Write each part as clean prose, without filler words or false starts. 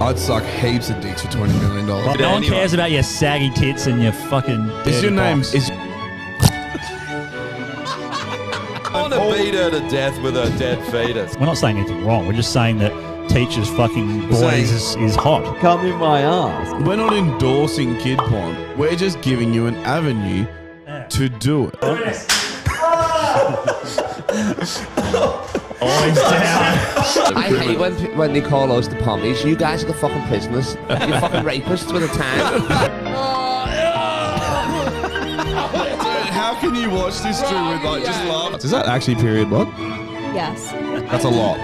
I'd suck heaps of dicks for $20 million. Like, no one cares about your saggy tits and your fucking. Is your name? box. I want to beat her to death with her dead fetus. We're not saying anything wrong. We're just saying that teachers fucking boys is hot. Come in my ass. We're not endorsing kid porn. We're just giving you an avenue to do it. Always down. I hate when they call us the pommies. You guys are the fucking prisoners. You're fucking rapists with a tan. How can you watch this through with like just laugh? Is that actually period blood? Yes. That's a lot.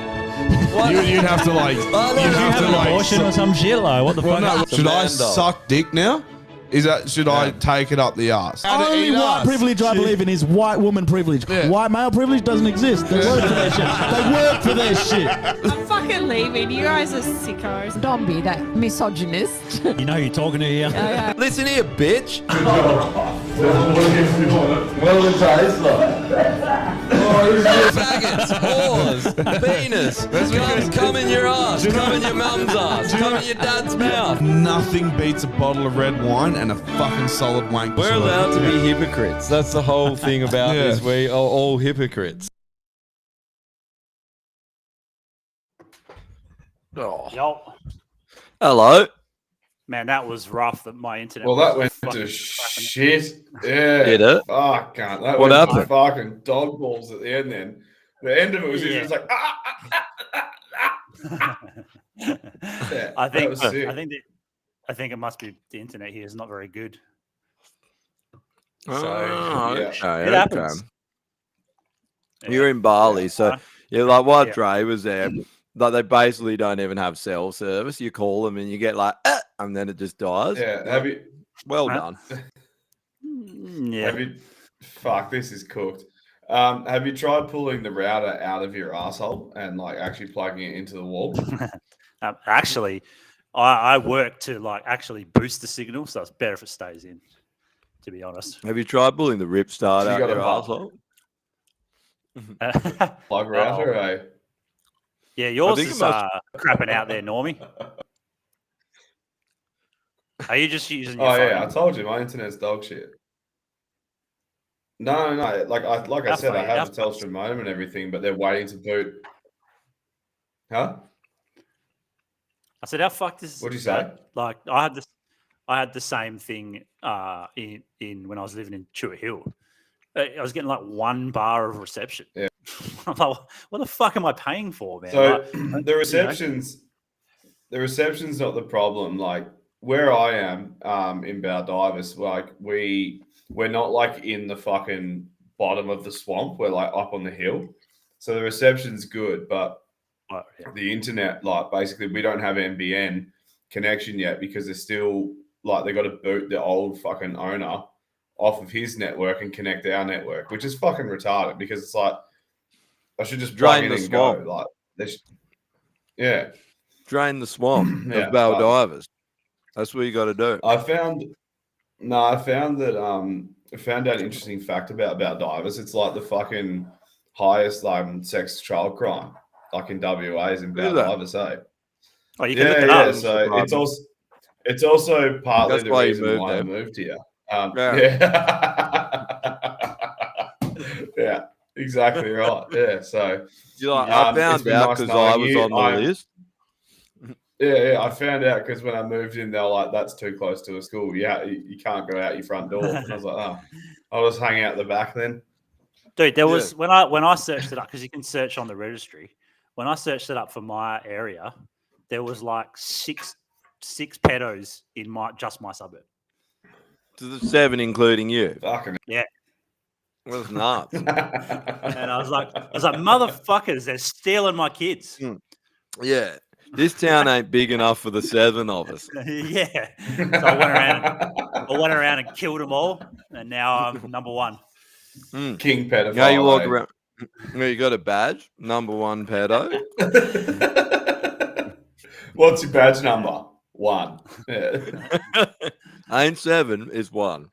You'd have to like. Did you have an abortion or some shit? Like, what the fuck? No, should I Amanda. suck dick now? Should I take it up the ass? Only white privilege, I believe in, is white woman privilege. Yeah. White male privilege doesn't exist. They work for their shit. They work for their shit. I'm fucking leaving. You guys are sickos. Don't be that misogynist. You know who you're talking to here. Listen here, bitch. Faggots, whores, penis, come in your ass, come in your mum's ass, come in your dad's mouth. Nothing beats a bottle of red wine and a fucking solid wank. We're allowed to be hypocrites. That's the whole thing about this. We are all hypocrites. Oh. Yo, Hello. man, that was rough. That my internet. Well, that went fucking to cracking. shit. Yeah. Did it? Fuck, can't. That What went to happened? fucking dog balls at the end then. The end of it was Yeah. just like, Yeah, I that think. was sick. I think it must be the internet here is not very good. Oh, yeah. okay, It happens. You're in Bali, so yeah, like while Yeah. Dre was there, like they basically don't even have cell service. You call them and you get like, and then it just dies. Yeah. Have you, Well Huh? done. Yeah. have you, fuck, this is cooked. Have you tried pulling the router out of your asshole and like actually plugging it into the wall? Actually, I work to like actually boost the signal, so it's better if it stays in. To be honest. Have you tried pulling the rip start You out got your a asshole? Plug router, eh? Yeah, yours think it is must- crapping out there, Normie. Are you just using your Oh phone? yeah, I told you my internet's dog shit. No. Like I How said, I funny, have the how Telstra modem and everything, but they're waiting to boot. Huh? I said, how fucked is What'd you that? say? Like I had the same thing in when I was living in Chua Hill. I was getting like 1 bar of reception. Yeah. I'm like, what the fuck am I paying for, man? So Like, the reception's not the problem. Like where I am in Baldivis, like we're not like in the fucking bottom of the swamp. We're like up on the hill. So the reception's good, but the internet, like basically we don't have NBN connection yet because they're still like they got to boot the old fucking owner off of his network and connect our network, which is fucking retarded because it's like I should just plug Drain in the and go. swamp. Like yeah. Drain the swamp Yeah, of Baldivis. That's what you got to do. I found that I found out an interesting fact about divers. It's like the fucking highest sex child crime, like in WA is in Is that? divers, eh? oh, you can look it up. So it's also partly That's the why you reason moved why I there. moved here. Yeah, exactly right. Yeah, so You're like, it's I found been out nice because knowing I was you. on the list. yeah, I found out because when I moved in, they were like, "That's too close to a school. Yeah, you can't go out your front door." And I was like, "Oh, I'll just hang out the back then." Dude, there was when I searched it up because you can search on the registry. When I searched it up for my area, there was like six pedos in my suburb. To the 7, including you. Fucking That's nuts. And I was like, motherfuckers, they're stealing my kids. Yeah. This town ain't big enough for the 7 of us. Yeah. So I went around and killed them all, and now I'm number 1. King pedophile. Now you walk eh? around. You got a badge, number 1 pedo. What's your badge number? 1. Yeah. Ain't 7 is 1.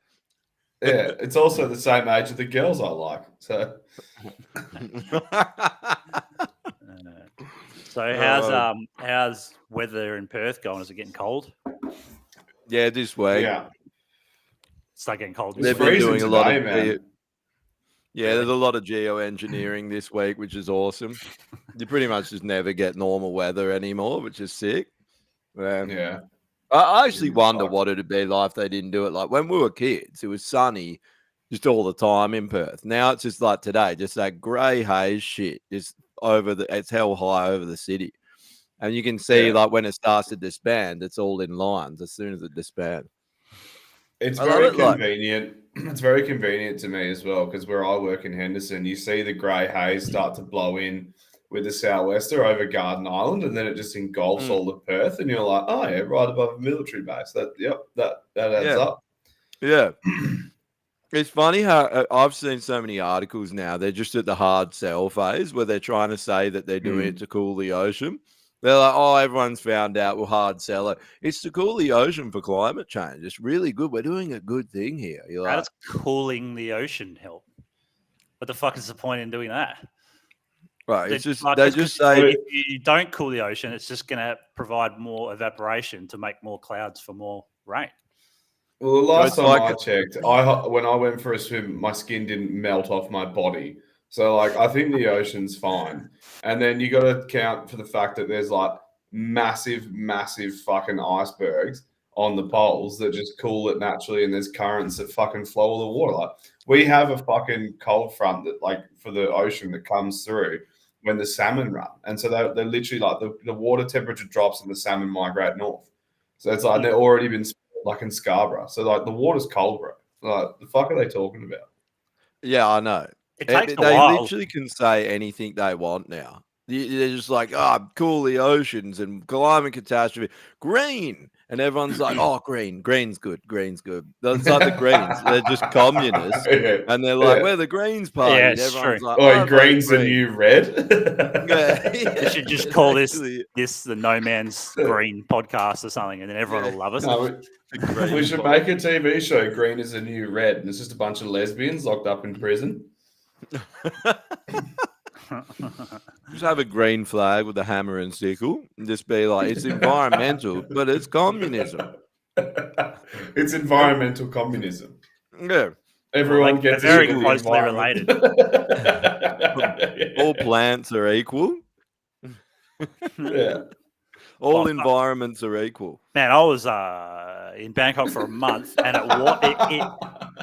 Yeah, it's also the same age of the girls I like. So So how's weather in Perth going? Is it getting cold? Yeah, this week. Yeah. It's not getting cold. It's They've been freezing doing a lot today, of man. yeah, there's a lot of geoengineering this week, which is awesome. You pretty much just never get normal weather anymore, which is sick. Yeah. I actually wonder Fuck. what it'd be like if they didn't do it. Like when we were kids, it was sunny just all the time in Perth. Now it's just like today, just that grey haze shit just it's hell high over the city. And you can see Yeah. like when it starts to disband, it's all in lines as soon as it disbands. It's I love very it, like- convenient. It's very convenient to me as well because where I work in Henderson, you see the grey haze start to blow in with the sou'wester over Garden Island, and then it just engulfs all of Perth, and you're like, oh yeah, right above a military base. That adds Yeah. up. Yeah. It's funny how I've seen so many articles now. They're just at the hard sell phase where they're trying to say that they're doing it to cool the ocean. They're like, oh, everyone's found out we'll hard sell it. It's to cool the ocean for climate change. It's really good. We're doing a good thing here. You're How like, does cooling the ocean help? What the fuck is the point in doing that? right? They It's just like, they it's just 'cause say, if you don't cool the ocean, it's just going to provide more evaporation to make more clouds for more rain. Well, the last it's time like- I checked, when I went for a swim, my skin didn't melt off my body. So, like, I think the ocean's fine. And then you got to account for the fact that there's like massive fucking icebergs on the poles that just cool it naturally, and there's currents that fucking flow all the water. Like, we have a fucking cold front that, like, for the ocean that comes through when the salmon run, and so they're literally like the water temperature drops and the salmon migrate north. So it's like they're already been like in Scarborough. So like the water's cold, bro. Like the fuck are they talking about? yeah, I know. It takes a They while. literally can say anything they want now. They're just like, oh, cool the oceans and climate catastrophe. Green. And everyone's like, oh, green's good. That's like the Greens. They're just communists. Yeah. And they're like, Yeah. we're the Greens party. Yeah, and it's everyone's true. like, Oh, I and vote green's the green. new red. Yeah, You should just call this actually, the No Man's Green podcast or something, and then everyone will love us. No, the green we should party. make a TV show. Green is the new red, and it's just a bunch of lesbians locked up in prison. Just have a green flag with a hammer and sickle and just be like, it's environmental, but it's communism. It's environmental communism. Yeah. Everyone They're gets very into the closely environment. All plants are equal. Yeah. All Oh, fuck. environments are equal. Man, I was in Bangkok for a month, and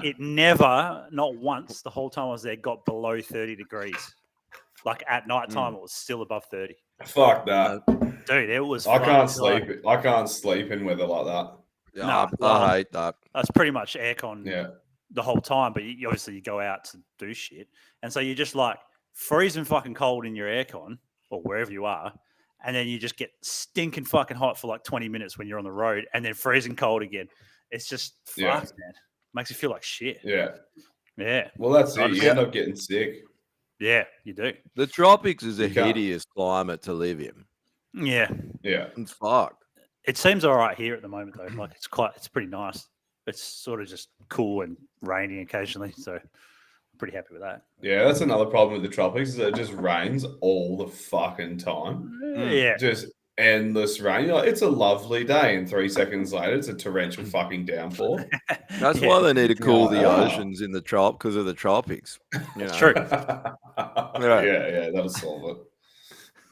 it never, not once, the whole time I was there, got below 30 degrees. Like at night time, it was still above 30. Fuck that. Dude, it was. I can't fucking, sleep. I can't sleep in weather like that. Yeah, No, I hate that. That's pretty much aircon Yeah. the whole time, but you obviously you go out to do shit, and so you're just like freezing fucking cold in your aircon or wherever you are, and then you just get stinking fucking hot for like 20 minutes when you're on the road, and then freezing cold again. It's just Yeah. fucked, man. Makes you feel like shit. Yeah. Yeah, Well, that's I it. You just- end up getting sick. yeah, you do. The tropics is a You can't- hideous climate to live in. Yeah, Yeah. It's fucked. it seems all right here at the moment though. Like it's pretty nice. It's sort of just cool and rainy occasionally, so I'm pretty happy with that. Yeah, that's another problem with the tropics is that it just rains all the fucking time. Yeah, Just endless rain. You're like, it's a lovely day, and 3 seconds later, it's a torrential fucking downpour. That's Yeah. why they need to cool the Yeah. oceans in the because of the tropics. You know? It's true. Yeah, that'll solve it.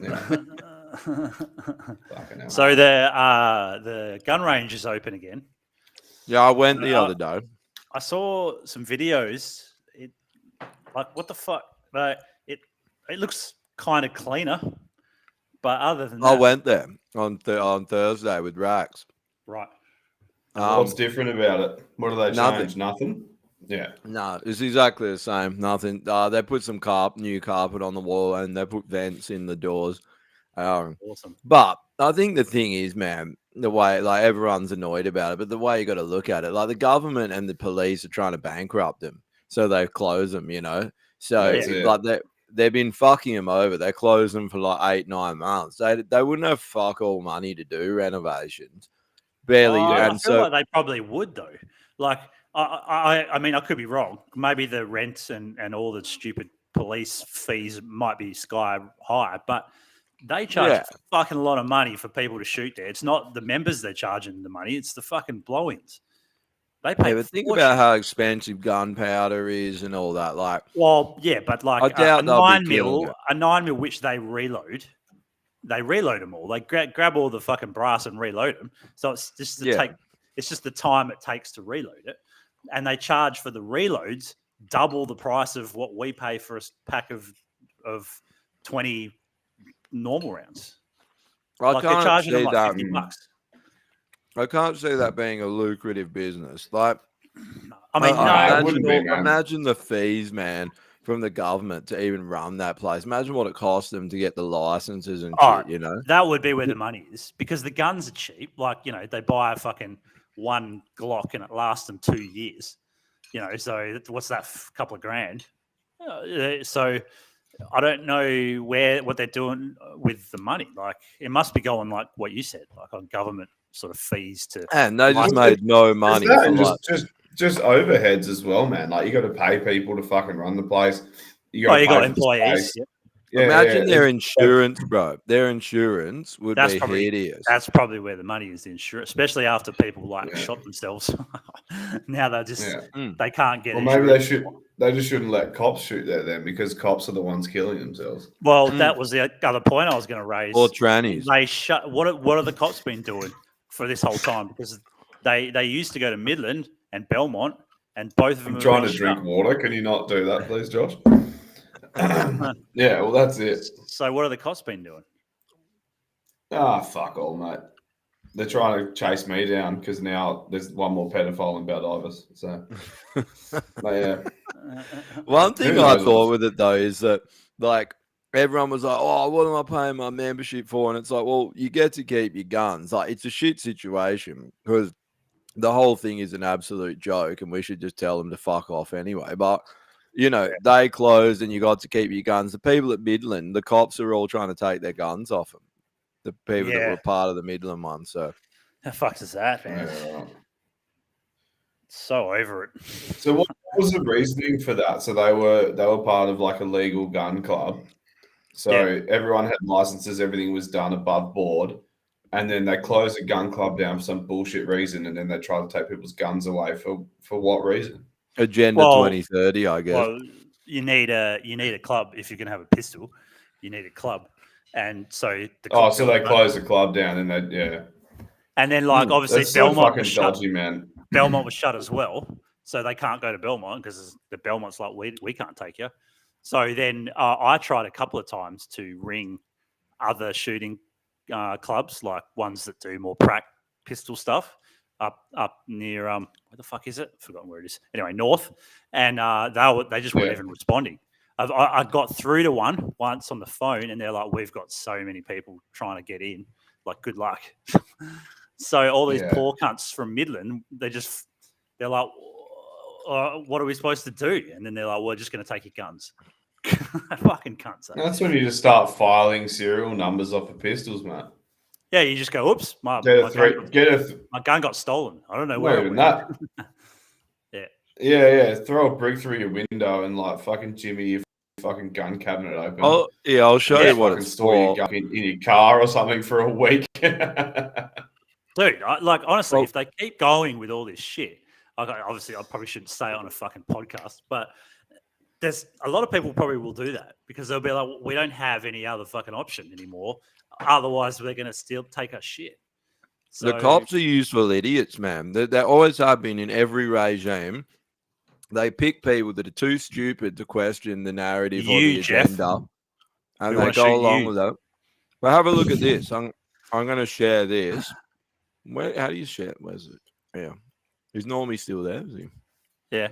Yeah, fucking hell. So the gun range is open again. Yeah, I went the Uh, other day. I saw some videos. It like what the fuck? It looks kind of cleaner, but other than that, I went there on Thursday with Rax. right. What's different about it? What do they nothing. change? Nothing. Yeah. No, it's exactly the same. Nothing. They put some new carpet on the wall, and they put vents in the doors. Awesome. But I think the thing is, man, the way like everyone's annoyed about it, but the way you got to look at it, like the government and the police are trying to bankrupt them, so they close them. You know, so That's it. like they've been fucking them over. They closed them for like 8-9 months. They wouldn't have fuck all money to do renovations, barely. I and feel so like they probably would though. Like I mean, I could be wrong. Maybe the rents and all the stupid police fees might be sky high, but They charge Yeah. fucking a lot of money for people to shoot there. It's not the members they're charging the money; it's the fucking blow-ins. They pay. Yeah, but think fortune. about how expensive gunpowder is and all that. Like, Well, yeah, but like I doubt a they'll be 9 killing mil, it. a 9 mil which they reload them all. They grab all the fucking brass and reload them. So it's just it's just the time it takes to reload it, and they charge for the reloads double the price of what we pay for a pack of 20 normal rounds. I Like they're can't charging them see like that. $50. I can't see that being a lucrative business. Like, I mean, it wouldn't be, man. imagine the fees, man, from the government to even run that place. Imagine what it costs them to get the licenses and Oh, shit, you know? that would be where the money is because the guns are cheap. Like, you know, they buy a fucking one Glock and it lasts them 2 years. You know, so what's that? Couple of grand. So I don't know what they're doing with the money. Like, it must be going like what you said, like on government sort of fees to. And they just Like- made no It's money. that For and like, just overheads as well, man. Like you got to pay people to fucking run the place. You Oh, got you got pay for the employees. space. Yep. Yeah, imagine yeah, their it's- insurance, bro. Their insurance would That's be probably- hideous. That's probably where the money is, the insurance, especially after people like Yeah. shot themselves. Now they're just Yeah. they can't get. Well, maybe they insurance. They just shouldn't let cops shoot there then, because cops are the ones killing themselves. Well, that was the other point I was going to raise. Or trannies. They shut. What are the cops been doing for this whole time? Because they used to go to Midland and Belmont, and both of them. I'm have trying been to drink shut. water. Can you not do that, please, Josh? Yeah, well, that's it. So what are the cops been doing? Ah, fuck all, mate. They're trying to chase me down because now there's one more pedophile in Baldivis. So, but yeah. One thing Who I knows thought what's- with it though is that like everyone was like, "Oh, what am I paying my membership for?" And it's like, well, you get to keep your guns. Like it's a shit situation because the whole thing is an absolute joke, and we should just tell them to fuck off anyway. But you know, they closed, and you got to keep your guns. The people at Midland, the cops are all trying to take their guns off them. The people that Yeah. were part of the Midland one. So How fucked is that, man? Yeah, right. So over it. So what was the reasoning for that? So they were part of like a legal gun club. So Yeah. everyone had licenses, everything was done above board, and then they closed the gun club down for some bullshit reason, and then they tried to take people's guns away for what reason? Agenda Well- 2030, I guess. Well, you need a club if you're going to have a pistol. You need a club, and so the Oh, cops so all they run- closed the club down, and they And then like obviously That's so Belmont fucking was shut. dodgy, man. Belmont was shut as well, so they can't go to Belmont because the Belmont's like we can't take you. So then I tried a couple of times to ring other shooting clubs, like ones that do more prac pistol stuff, up near where the fuck is it? I've forgotten where it is. Anyway, north, and they just weren't Yeah. even responding. I got through to one once on the phone, and they're like, "We've got so many people trying to get in. Like, good luck." So all these Yeah. poor cunts from Midland, they're like, "What are we supposed to do?" And then they're like, "We're just going to take your guns." Fucking cunts. That's when you just start filing serial numbers off of pistols, man. Yeah, you just go, "Oops, my gun got stolen. I don't know where Not it even went." that. Yeah. Yeah. Throw a brick through your window and like fucking jimmy your fucking gun cabinet open. I'll show Yeah. you what Fucking it's store for. your gun in your car or something for a week. Dude, like honestly, Well- if they keep going with all this shit, obviously I probably shouldn't say it on a fucking podcast, but there's a lot of people probably will do that because they'll be like, we don't have any other fucking option anymore. Otherwise, they're going to still take our shit. The So- cops are useful idiots, man. They always have been in every regime. They pick people that are too stupid to question the narrative or You, the Jeff. agenda, and We they wanna go shoot along you. with it. But have a look at this. I'm going to share this. How do you share? Where's it? Yeah, is Normie still there? Is he? Yeah.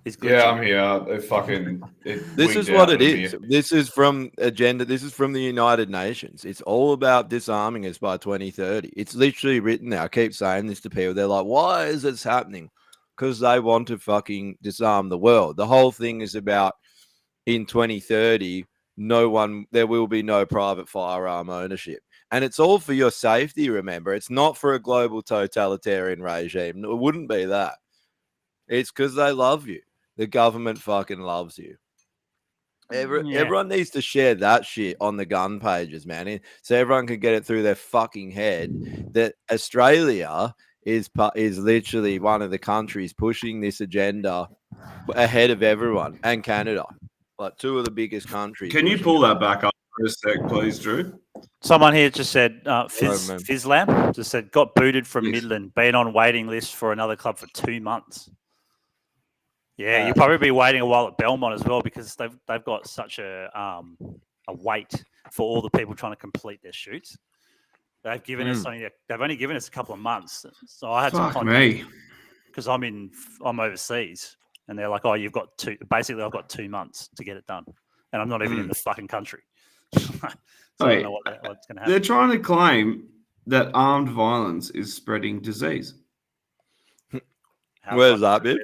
He's good. Yeah, I'm here. They fucking. This is what it is. This is from agenda. This is from the United Nations. It's all about disarming us by 2030. It's literally written there. I keep saying this to people. They're like, why is this happening? Because they want to fucking disarm the world. The whole thing is about in 2030, there will be no private firearm ownership. And it's all for your safety, remember. It's not for a global totalitarian regime. It wouldn't be that. It's because they love you. The government fucking loves you. Everyone needs to share that shit on the gun pages, man, so everyone can get it through their fucking head that Australia is literally one of the countries pushing this agenda ahead of everyone, and Canada, like two of the biggest countries. Can you pull that back up for a sec, please, Drew? Someone here just said, Fizzlam just said, got booted from Midland, been on waiting list for another club for 2 months. Yeah, you'll probably be waiting a while at Belmont as well because they've got such a wait for all the people trying to complete their shoots. They've given us they've only given us a couple of months, so I had to contact because I'm overseas, and they're like, "Oh, you've got two." Basically, I've got 2 months to get it done, and I'm not even in the fucking country. So I don't know what's going to happen. They're trying to claim that armed violence is spreading disease. Where's that bit?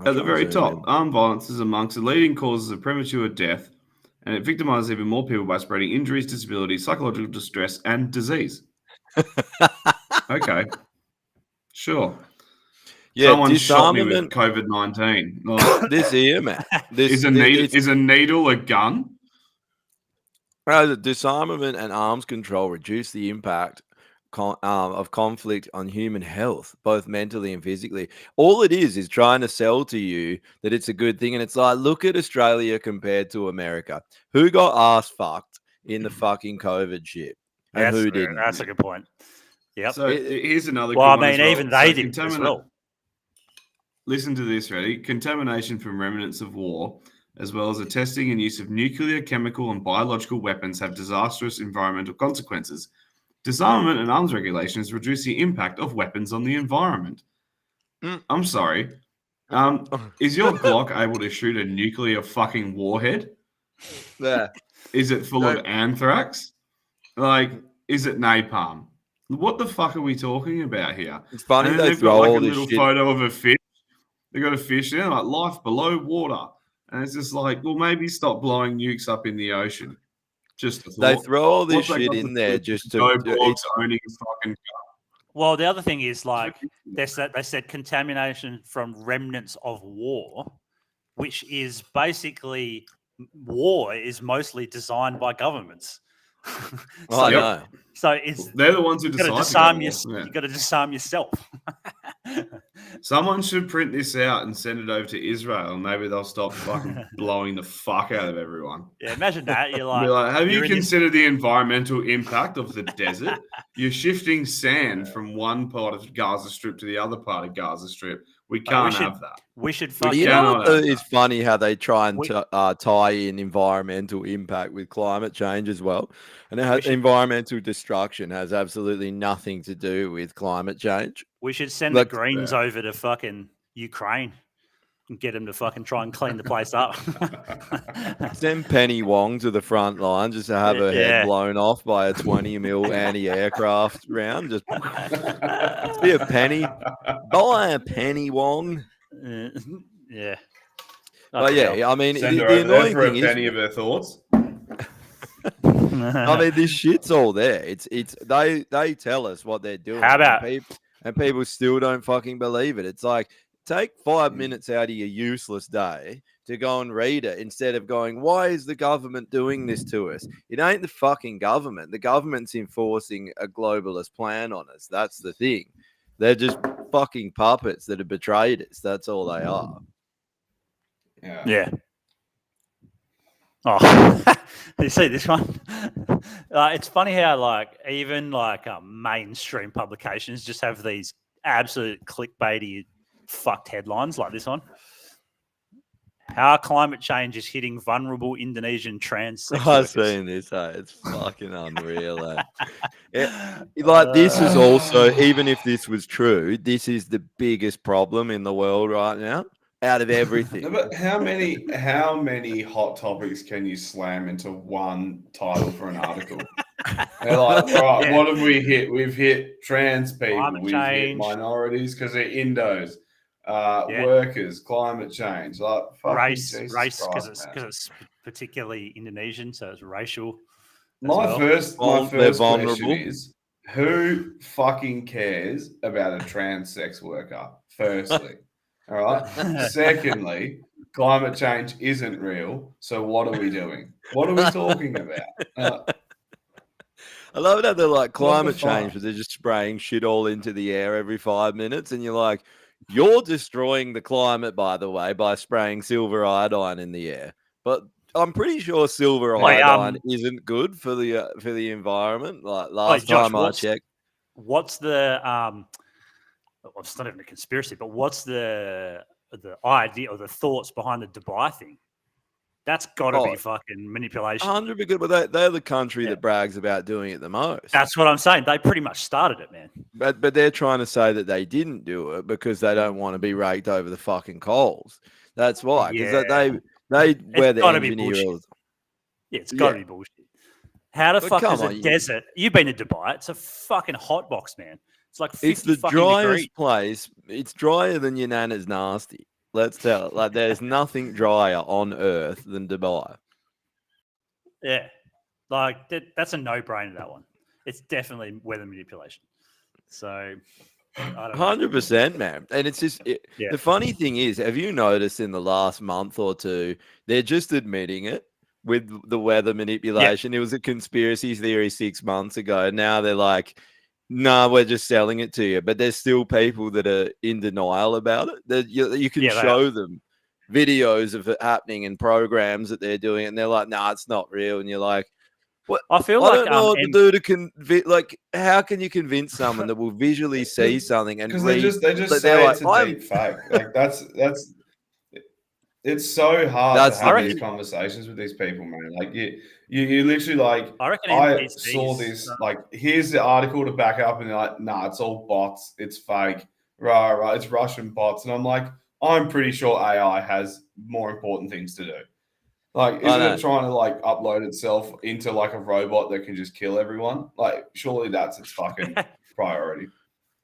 At the very top, armed violence is amongst the leading causes of premature death, and it victimizes even more people by spreading injuries, disabilities, psychological distress, and disease. Okay. Sure. Yeah, someone shot me with COVID-19. Like, this here, man. Is a needle a gun? Disarmament and arms control reduce the impact of conflict on human health, both mentally and physically. All it is trying to sell to you that it's a good thing. And it's like, look at Australia compared to America. Who got ass fucked in the fucking COVID shit? And who didn't? That's a good point. Yep. So here's another well, good one. I mean, even they didn't as well. Listen to this, ready? Contamination from remnants of war, as well as the testing and use of nuclear, chemical, and biological weapons have disastrous environmental consequences. Disarmament and arms regulations reduce the impact of weapons on the environment. I'm sorry. Is your Glock able to shoot a nuclear fucking warhead? Yeah. Is it full of anthrax? Like, is it napalm? What the fuck are we talking about here? It's funny they've got like a little photo of a fish. They got a fish there, like life below water, and it's just like, well, maybe stop blowing nukes up in the ocean. Just they throw all this shit in there just to owning a fucking. Well, the other thing is like they said contamination from remnants of war, which is basically war is mostly designed by governments. I know. So they're the ones who decide. You got to disarm yourself. Someone should print this out and send it over to Israel, and maybe they'll stop fucking blowing the fuck out of everyone. Yeah, imagine that. You're like, have you considered the environmental impact of the desert? You're shifting sand from one part of Gaza Strip to the other part of Gaza Strip. We can't have that. We should. It's funny how they try and tie in environmental impact with climate change as well, and environmental destruction has absolutely nothing to do with climate change. We should send the Greens over to fucking Ukraine and get them to fucking try and clean the place up. Send Penny Wong to the front line just to have her head blown off by a 20 mil anti-aircraft round. Just be a penny. Buy a Penny Wong. Yeah. But yeah, I mean, send her the over annoying for a thing penny of her thoughts. I mean, this shit's all there. It's they tell us what they're doing. How about and people still don't fucking believe it. It's like, take 5 minutes out of your useless day to go and read it instead of going, why is the government doing this to us? It ain't the fucking government. The government's enforcing a globalist plan on us. That's the thing. They're just fucking puppets that have betrayed us. That's all they are. Yeah. Oh, you see this one? It's funny how even mainstream publications just have these absolute clickbaity fucked headlines like this one. How climate change is hitting vulnerable Indonesian trans sex workers. I've seen this. It's fucking unreal. This is also, even if this was true, this is the biggest problem in the world right now. Out of everything. No, but how many hot topics can you slam into one title for an article? They're like, right, what have we hit? We've hit trans people, we've hit minorities because they're Indos, workers, climate change, race, because it's particularly Indonesian, so it's racial. My first question is, who fucking cares about a trans sex worker? Firstly. All right. Secondly, climate change isn't real. So what are we doing? What are we talking about? I love it how they're like What the climate change, fuck? but they're just spraying shit all into the air every 5 minutes, and you're like, you're destroying the climate, by the way, by spraying silver iodine in the air. But I'm pretty sure silver Wait, iodine isn't good for the environment. Like last Josh, time I checked, what's the well, it's not even a conspiracy, but what's the idea or the thoughts behind the Dubai thing? That's got to be fucking manipulation. 100 because they're the country that brags about doing it the most. That's what I'm saying. They pretty much started it, man. But they're trying to say that they didn't do it because they don't want to be raked over the fucking coals. That's why. Because they wear the engineer. Yeah, it's got to be bullshit. How the fuck is on, a desert? You've been to Dubai. It's a fucking hot box, man. It's like 50 it's the fucking driest degrees. place. It's drier than your nana's nasty. Let's tell it. Like there's nothing drier on earth than Dubai. Yeah, like that's a no-brainer. That one. It's definitely weather manipulation. So, I don't know. 100%, man. And it's just the funny thing is, have you noticed in the last month or two, they're just admitting it with the weather manipulation. It was a conspiracy theory 6 months ago. Now they're like, no, we're just selling it to you. But there's still people that are in denial about it. You can show them videos of it happening and programs that they're doing, and they're like, nah, it's not real. And you're like, what? I feel I like don't know what to do to convince. Like, how can you convince someone that will visually see something and because read? they just say it's a deep fake. Like that's it's so hard to have these conversations with these people, man. Like you literally like. I saw this. Like, here's the article to back up, and they're like, nah, it's all bots. It's fake. Right. It's Russian bots, and I'm like, I'm pretty sure AI has more important things to do. Like, isn't it trying to like upload itself into like a robot that can just kill everyone? Like, surely that's its fucking priority.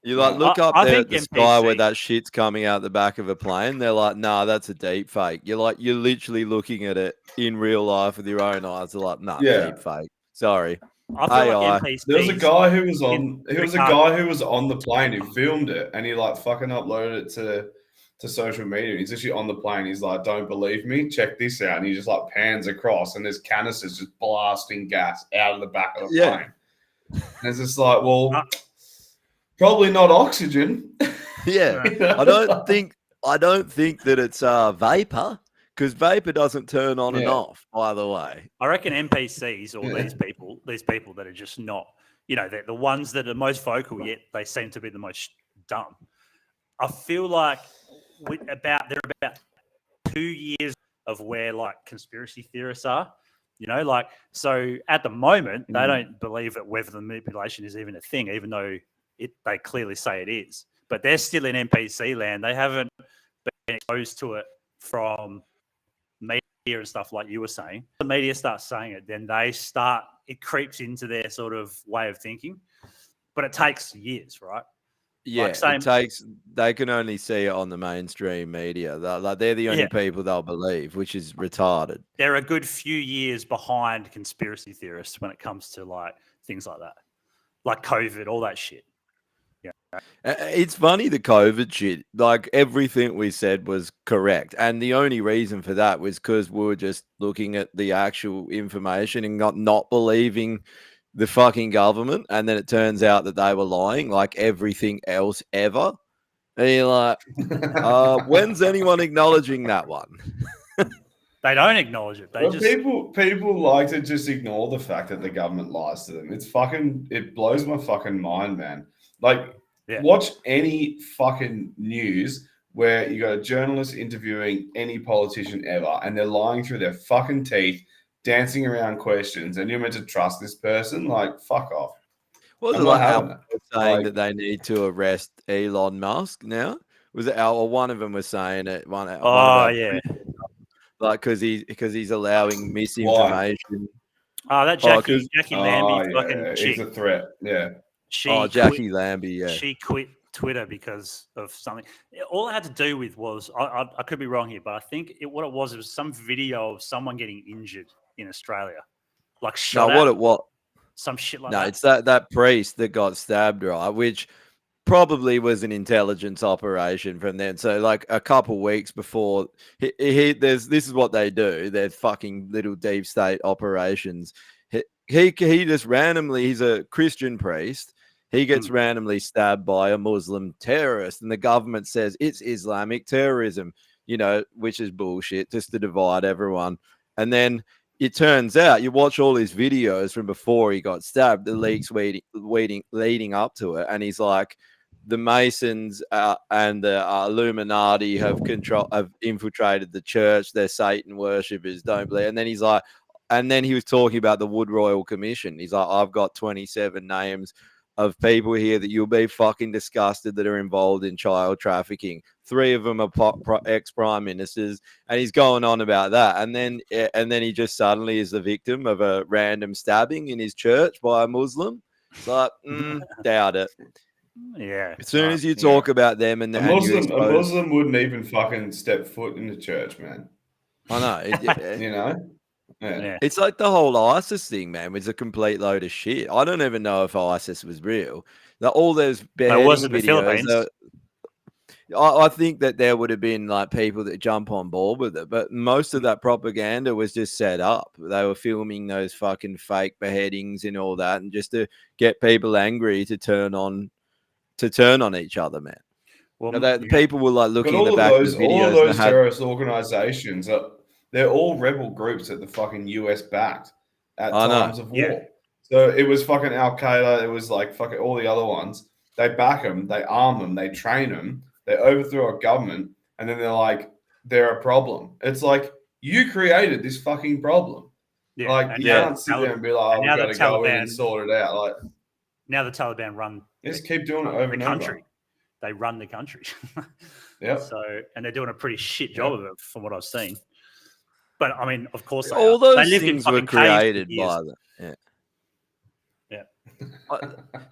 You like look up there at the sky where that shit's coming out the back of a plane. They're like, nah, that's a deep fake. You're literally looking at it in real life with your own eyes. They're like, nah, deep fake. Sorry. I feel there was a guy who was on. There was a guy who was on the plane who filmed it, and he like fucking uploaded it to social media. He's actually on the plane. He's like, don't believe me? Check this out. And he just like pans across, and there's canisters just blasting gas out of the back of the plane. And it's just like, well, probably not oxygen. Yeah. I don't think that it's vapor, because vapor doesn't turn on and off, by the way. I reckon NPCs or these people that are just not, they're the ones that are most vocal, yet they seem to be the most dumb. I feel like they're about 2 years of where like conspiracy theorists are, so at the moment they don't believe that weather manipulation is even a thing, even though they clearly say it is. But they're still in NPC land. They haven't been exposed to it from media and stuff like you were saying. The media starts saying it, then it creeps into their sort of way of thinking. But it takes years, right? Yeah, they can only see it on the mainstream media. They're the only people they'll believe, which is retarded. They're a good few years behind conspiracy theorists when it comes to like things like that, like COVID, all that shit. Yeah, it's funny, the COVID shit. Like, everything we said was correct, and the only reason for that was because we were just looking at the actual information and not believing the fucking government, and then it turns out that they were lying like everything else ever. And you're like, when's anyone acknowledging that one? They don't acknowledge it. People like to just ignore the fact that the government lies to them. It blows my fucking mind, man. Like, watch any fucking news where you got a journalist interviewing any politician ever, and they're lying through their fucking teeth, dancing around questions, and you're meant to trust this person? Like, fuck off. Was it like how saying that they need to arrest Elon Musk now? Was it one of them was saying it? Like, because he's allowing misinformation. That Jackie Lambie fucking chick. It's a threat. Yeah. Jackie Lambie. Yeah. She quit Twitter because of something. All it had to do with was I could be wrong here, but I think what it was some video of someone getting injured in Australia, like shot. What? Some shit like that. No, it's that priest that got stabbed, right? Which probably was an intelligence operation from them. So like a couple weeks before, this is what they do. They're fucking little deep state operations. He just randomly, he's a Christian priest. He gets randomly stabbed by a Muslim terrorist, and the government says it's Islamic terrorism, which is bullshit, just to divide everyone. And then it turns out, you watch all his videos from before he got stabbed, the leaks leading up to it, and he's like, the Masons and the Illuminati have infiltrated the church. They're Satan worshippers, don't believe. And then he's like, and then he was talking about the Wood Royal Commission. He's like, I've got 27 names of people here that you'll be fucking disgusted that are involved in child trafficking. 3 of them are ex-prime ministers, and he's going on about that. And then he just suddenly is the victim of a random stabbing in his church by a Muslim. It's like, doubt it. Yeah. As soon as you talk about them and a Muslim wouldn't even fucking step foot in the church, man. I know. You know? Yeah. It's like the whole ISIS thing, man. It's a complete load of shit. I don't even know if ISIS was real. All those beheading videos. I think that there would have been like people that jump on board with it, but most of that propaganda was just set up. They were filming those fucking fake beheadings and all that, and just to get people angry to turn on each other, man. Well, people were like looking at the back of the videos. All of those terrorist organizations they're all rebel groups that the fucking US backed at times of war. Yeah. So it was fucking Al Qaeda. It was like fucking all the other ones. They back them, they arm them, they train them, they overthrow a government, and then they're like, they're a problem. It's like, you created this fucking problem. Yeah. Like, you can't sit there and be like, we've got to go in and sort it out. Like, now the Taliban run. Just keep doing it over and country. Over. They run the country. Yeah. So, and they're doing a pretty shit job of it from what I've seen. But I mean, of course, all those things were created by them. Yeah.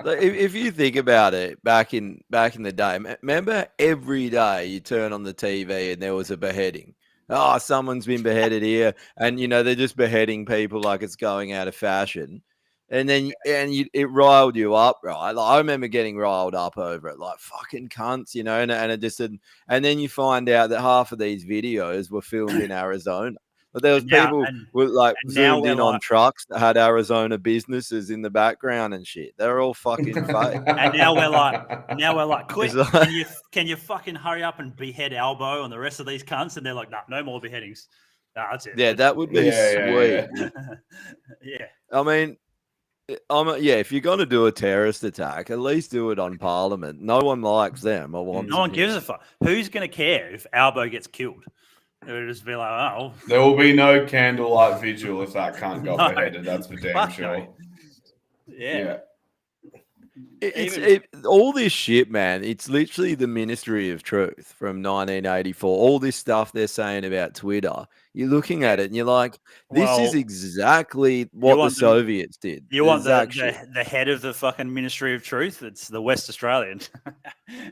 If you think about it, back in the day, remember every day you turn on the TV and there was a beheading. Oh, someone's been beheaded here, and they're just beheading people like it's going out of fashion. And then it riled you up, right? Like, I remember getting riled up over it, like fucking cunts, and it just didn't. And then you find out that half of these videos were filmed in Arizona. But there was people who like zoomed in on trucks that had Arizona businesses in the background and shit. They're all fucking fake. And now we're like, quick, can you fucking hurry up and behead Albo and the rest of these cunts? And they're like, no more beheadings. No, that's it. Yeah, that would be sweet. Yeah. I mean, if you're going to do a terrorist attack, at least do it on Parliament. No one likes them. No one gives a fuck. Who's going to care if Albo gets killed? It would just be like, oh. There will be no candlelight vigil if that cunt got beheaded. That's for damn sure. No. Yeah. All this shit, man. It's literally the Ministry of Truth from 1984. All this stuff they're saying about Twitter. You're looking at it and you're like, this is exactly what the Soviets did. You want the head of the fucking Ministry of Truth? It's the West Australian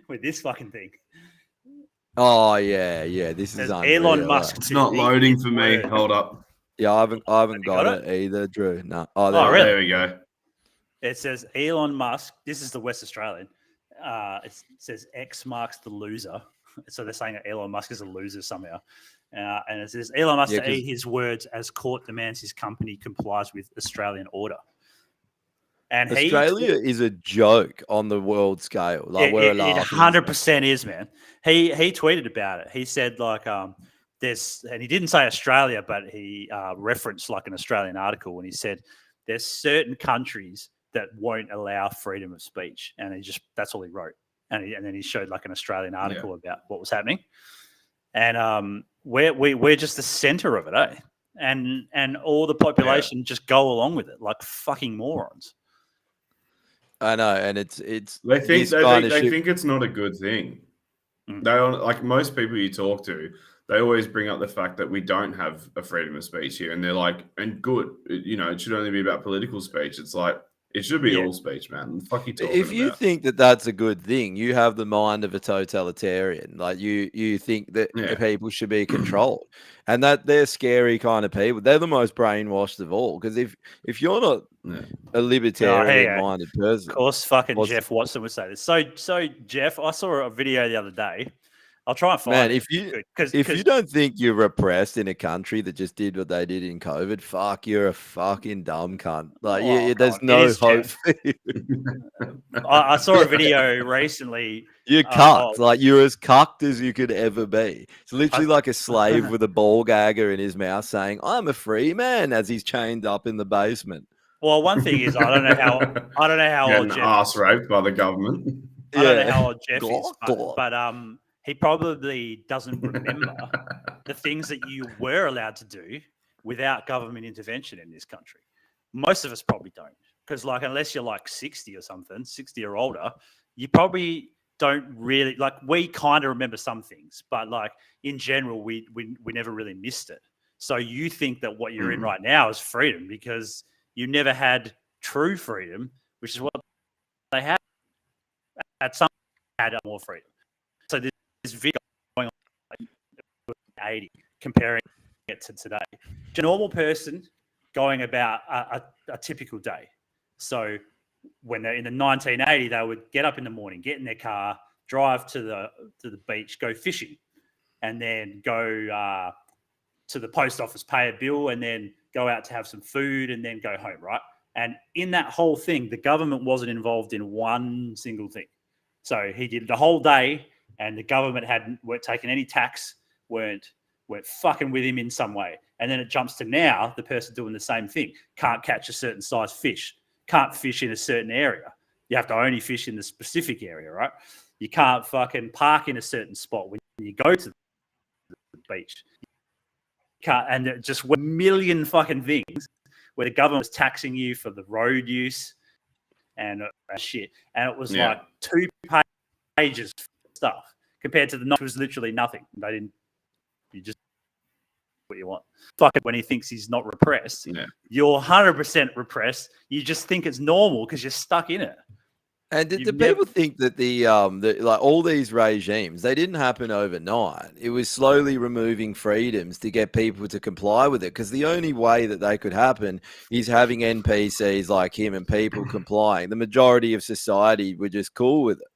with this fucking thing. Oh yeah. This is unreal. Elon Musk. It's not loading for me. Hold up. Yeah, I haven't got it either, Drew. No. Oh, really? There we go. It says Elon Musk. This is the West Australian. It says X marks the loser. So they're saying that Elon Musk is a loser somehow. And it says Elon Musk to eat his words as court demands his company complies with Australian order. And Australia is a joke on the world scale. Like it 100% is, man. He tweeted about it. He said like there's, and he didn't say Australia, but he referenced like an Australian article, and he said there's certain countries that won't allow freedom of speech, and that's all he wrote. And then he showed like an Australian article about what was happening, and we're just the center of it, eh? And all the population just go along with it like fucking morons. I know, and it's they think it's not a good thing. They like most people you talk to, they always bring up the fact that we don't have a freedom of speech here, and they're like, and good, it should only be about political speech. It's like It should be Yeah. all speech, man. The fuck you talking If you about? think that that's a good thing, you have the mind of a totalitarian. Like you think that Yeah. people should be controlled, and that they're scary kind of people. They're the most brainwashed of all. Because if you're not Yeah. a libertarian-minded person, Of course, fucking What's- Jeff Watson would say this. So Jeff, I saw a video the other day. I'll try and find man, it. if you don't think you're repressed in a country that just did what they did in COVID, fuck, you're a fucking dumb cunt. Like, Oh, there's God, it no is, hope. Jeff. For you. I saw a video recently. You're Oh. cucked. Like, you're as cucked as you could ever be. It's literally like a slave with a ball gagger in his mouth saying, "I'm a free man," as he's chained up in the basement. Well, one thing is, I don't know how old Getting Jeff ass raped by the government. I don't know how old Jeff is, God. but he probably doesn't remember the things that you were allowed to do without government intervention in this country. Most of us probably don't, because like unless you're like 60 or something, 60 or older, you probably don't really like. We kind of remember some things, but like in general, we never really missed it. So you think that what you're in right now is freedom because you never had true freedom, which is what they had. At some had more freedom. So this video going on like 80, comparing it to today. A normal person going about a typical day. So when they're in the 1980, they would get up in the morning, get in their car, drive to the beach, go fishing, and then go to the post office, pay a bill, and then go out to have some food, and then go home, right? And in that whole thing, the government wasn't involved in one single thing. So he did the whole day, and the government weren't taking any tax, weren't fucking with him in some way. And then it jumps to now, the person doing the same thing can't catch a certain size fish, can't fish in a certain area. You have to only fish in the specific area, right? You can't fucking park in a certain spot when you go to the beach. You can't, and just a million fucking things where the government was taxing you for the road use and shit. And it was like 2 pages of stuff compared to the which was literally nothing. They didn't. You just what you want. Fuck it when he thinks he's not repressed. Yeah. You're 100% repressed. You just think it's normal because you're stuck in it. And do You've people think that the like all these regimes, they didn't happen overnight? It was slowly removing freedoms to get people to comply with it. Because the only way that they could happen is having NPCs like him and people complying. The majority of society were just cool with it.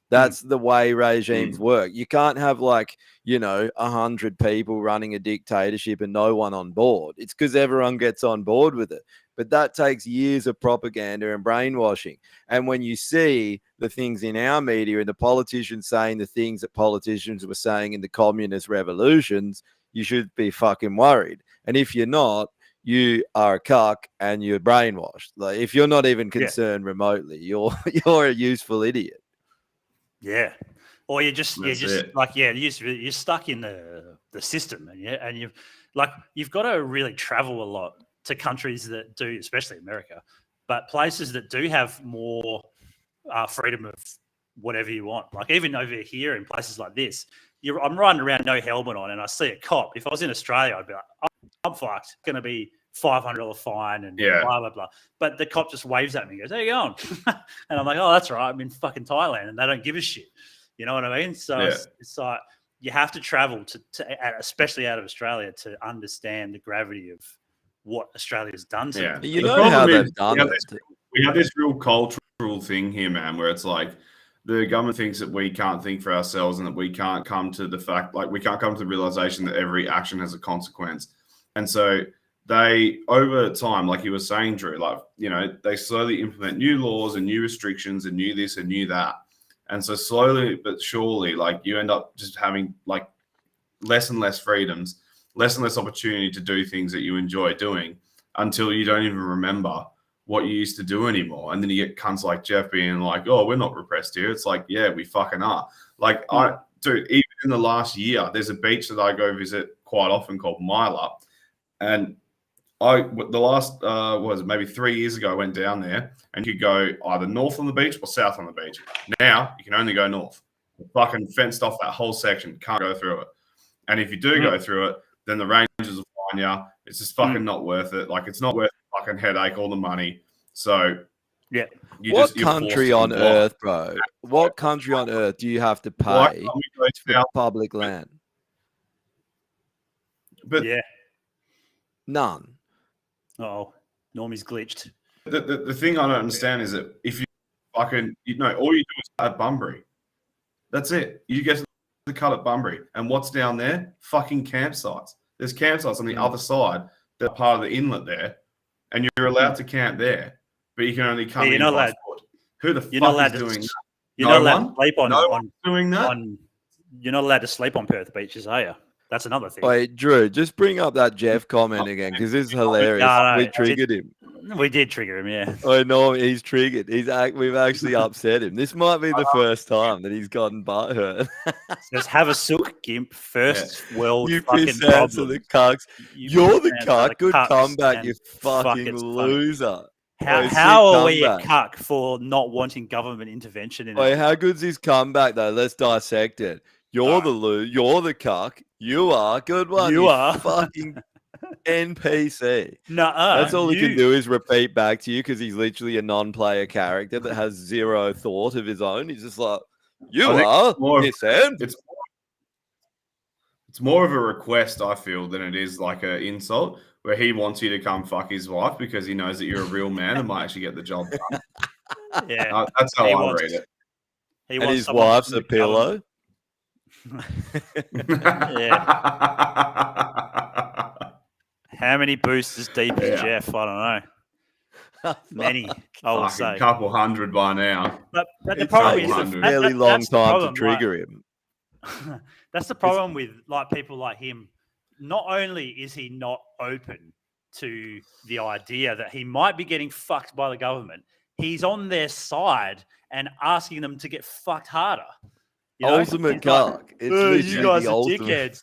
That's the way regimes work. You can't have 100 people running a dictatorship and no one on board. It's because everyone gets on board with it. But that takes years of propaganda and brainwashing. And when you see the things in our media and the politicians saying the things that politicians were saying in the communist revolutions, you should be fucking worried. And if you're not, you are a cuck and you're brainwashed. Like if you're not even concerned remotely, you're a useful idiot. Yeah. Or you're That's it. you're stuck in the system, and you've got to really travel a lot to countries that do, especially America, but places that do have more freedom of whatever you want. Like even over here in places like this, I'm riding around no helmet on, and I see a cop. If I was in Australia, I'd be like, I'm fucked. It's going to be $500 fine and blah blah blah. But the cop just waves at me, and goes, "How you going?" And I'm like, "Oh, that's right. I'm in fucking Thailand, and they don't give a shit." You know what I mean? So it's like you have to travel to especially out of Australia, to understand the gravity of what Australia's done to them. You The know how problem is they've done it. we have this real cultural thing here, man, where it's like the government thinks that we can't think for ourselves and that we can't come to the fact, like we can't come to the realization that every action has a consequence. And so they, over time, like you were saying, Drew, they slowly implement new laws and new restrictions and new this and new that. And so slowly but surely, like you end up just having like less and less freedoms, less and less opportunity to do things that you enjoy doing until you don't even remember what you used to do anymore. And then you get cunts like Jeff being like, "Oh, we're not repressed here." It's like, yeah, we fucking are. Like, dude, even in the last year, there's a beach that I go visit quite often called Myla. And the last, maybe 3 years ago, I went down there and you could go either north on the beach or south on the beach. Now you can only go north. Fucking fenced off that whole section, can't go through it. And if you do go through it, then the rangers will find you. It's just fucking not worth it. Like, it's not worth the fucking headache, all the money. So Yeah. What you're forced country to on comply. earth, bro? What country on earth do you have to Why pay can't we go for south? public land? But Yeah. None. Oh, Normie's glitched. the thing I don't understand is that if you fucking, all you do is cut at Bunbury. That's it. You get the cut at Bunbury. And what's down there? Fucking campsites. There's campsites on the other side that are part of the inlet there. And you're allowed to camp there. But you can only come Yeah, you're in not by allowed- foot. Who the You're not fuck allowed is to. doing that? You're No not allowed one? to sleep on. No on, doing that? on. You're not allowed to sleep on Perth beaches, are you? That's another thing. Wait, Drew, just bring up that Jeff comment again because this is hilarious. No, We triggered him. We did trigger him, yeah. I know he's triggered. We've actually upset him. This might be the first time that he's gotten butthurt. Just have a silk gimp. First world You fucking piss out to problem. the cucks. You're the cuck. Good comeback, you fuck, fucking it's funny. loser. How, Sick how are we a comeback. cuck for not wanting government intervention in Wait, it? how good's his comeback though? Let's dissect it. You're the You're the cuck. You are good one. You are. fucking NPC. Nuh-uh. That's all he can do is repeat back to you because he's literally a non-player character that has zero thought of his own. He's just like, you I think are. it's more of- Yes, and It's more of a request, I feel, than it is like an insult where he wants you to come fuck his wife because he knows that you're a real man and might actually get the job done. Yeah. That's how He I wants- read it. He and wants his someone wife's from a the pillow. How many boosters deep is Yeah. Jeff? I don't know. Many, I would Fucking say. couple hundred by now. But the It's problem taken is a that- fairly long that's the time problem, to trigger him. That's the problem with like people like him. Not only is he not open to the idea that he might be getting fucked by the government, he's on their side and asking them to get fucked harder. You know? Ultimate He's like, cock. It's "Oh, literally you guys the are ultimate. dickheads.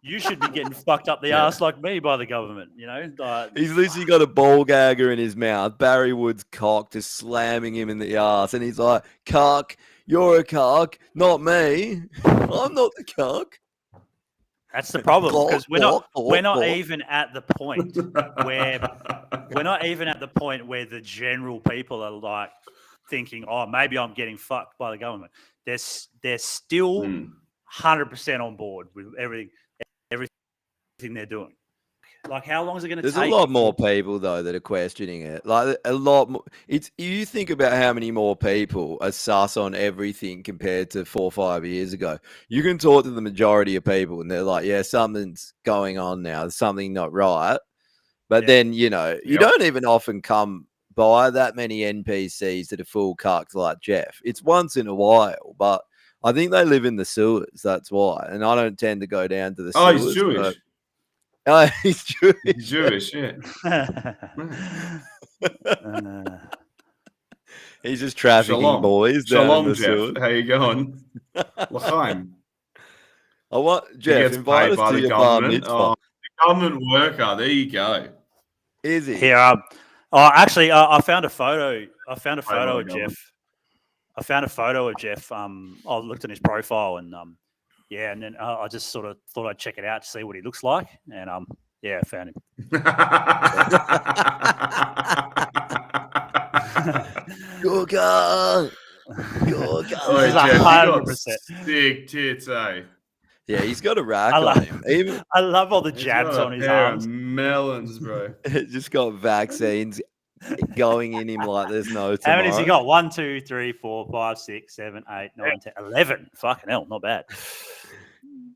You should be getting fucked up the Yeah. ass like me by the government. You know, like, He's literally got a ball gagger in his mouth. Barry Wood's cock just slamming him in the ass. And he's like, cock, you're a cock, not me. I'm not the cock. that's the problem Gawk, because we're gawk, not gawk. even at the point where we're not even at the point where the general people are like thinking, oh, maybe I'm getting fucked by the government. They're still 100% on board with everything they're doing. Like, how long is it going to take? There's a lot more people though that are questioning it. Like a lot more. It's you think about how many more people are sus on everything compared to 4 or 5 years ago. You can talk to the majority of people and they're like, yeah, something's going on now. There's something not right. But Yeah. then you don't even often come by that many NPCs that are full cucks like Jeff. It's once in a while, but I think they live in the sewers. That's why. And I don't tend to go down to the Oh, sewers. he's Jewish. but- Oh, he's Jewish. He's Jewish, yeah. He's just trafficking Shalom. boys down in Shalom, the Jeff. sewer. How you going? L'chaim. I want He Jeff gets invite paid us by to the your bar government. mitzvah. Oh, the government worker. There you go. Is he? Here, actually, I found a photo. I found a Paid by photo the of government. Jeff. I found a photo of Jeff. I looked at his profile and yeah, and then I just sort of thought I'd check it out to see what he looks like, and yeah, I found him. Go go. Oh, He's Jeff, you got 100%. sick tits, eh? Yeah, he's got a rack I on love- him. Even I love all the He's jabs got a on his pair of arms. melons, bro. just got vaccines going in him like there's no tomorrow. How many has he got? 1, 2, 3, 4, 5, 6, 7, 8, 9, 10, 11. Fucking hell, not bad.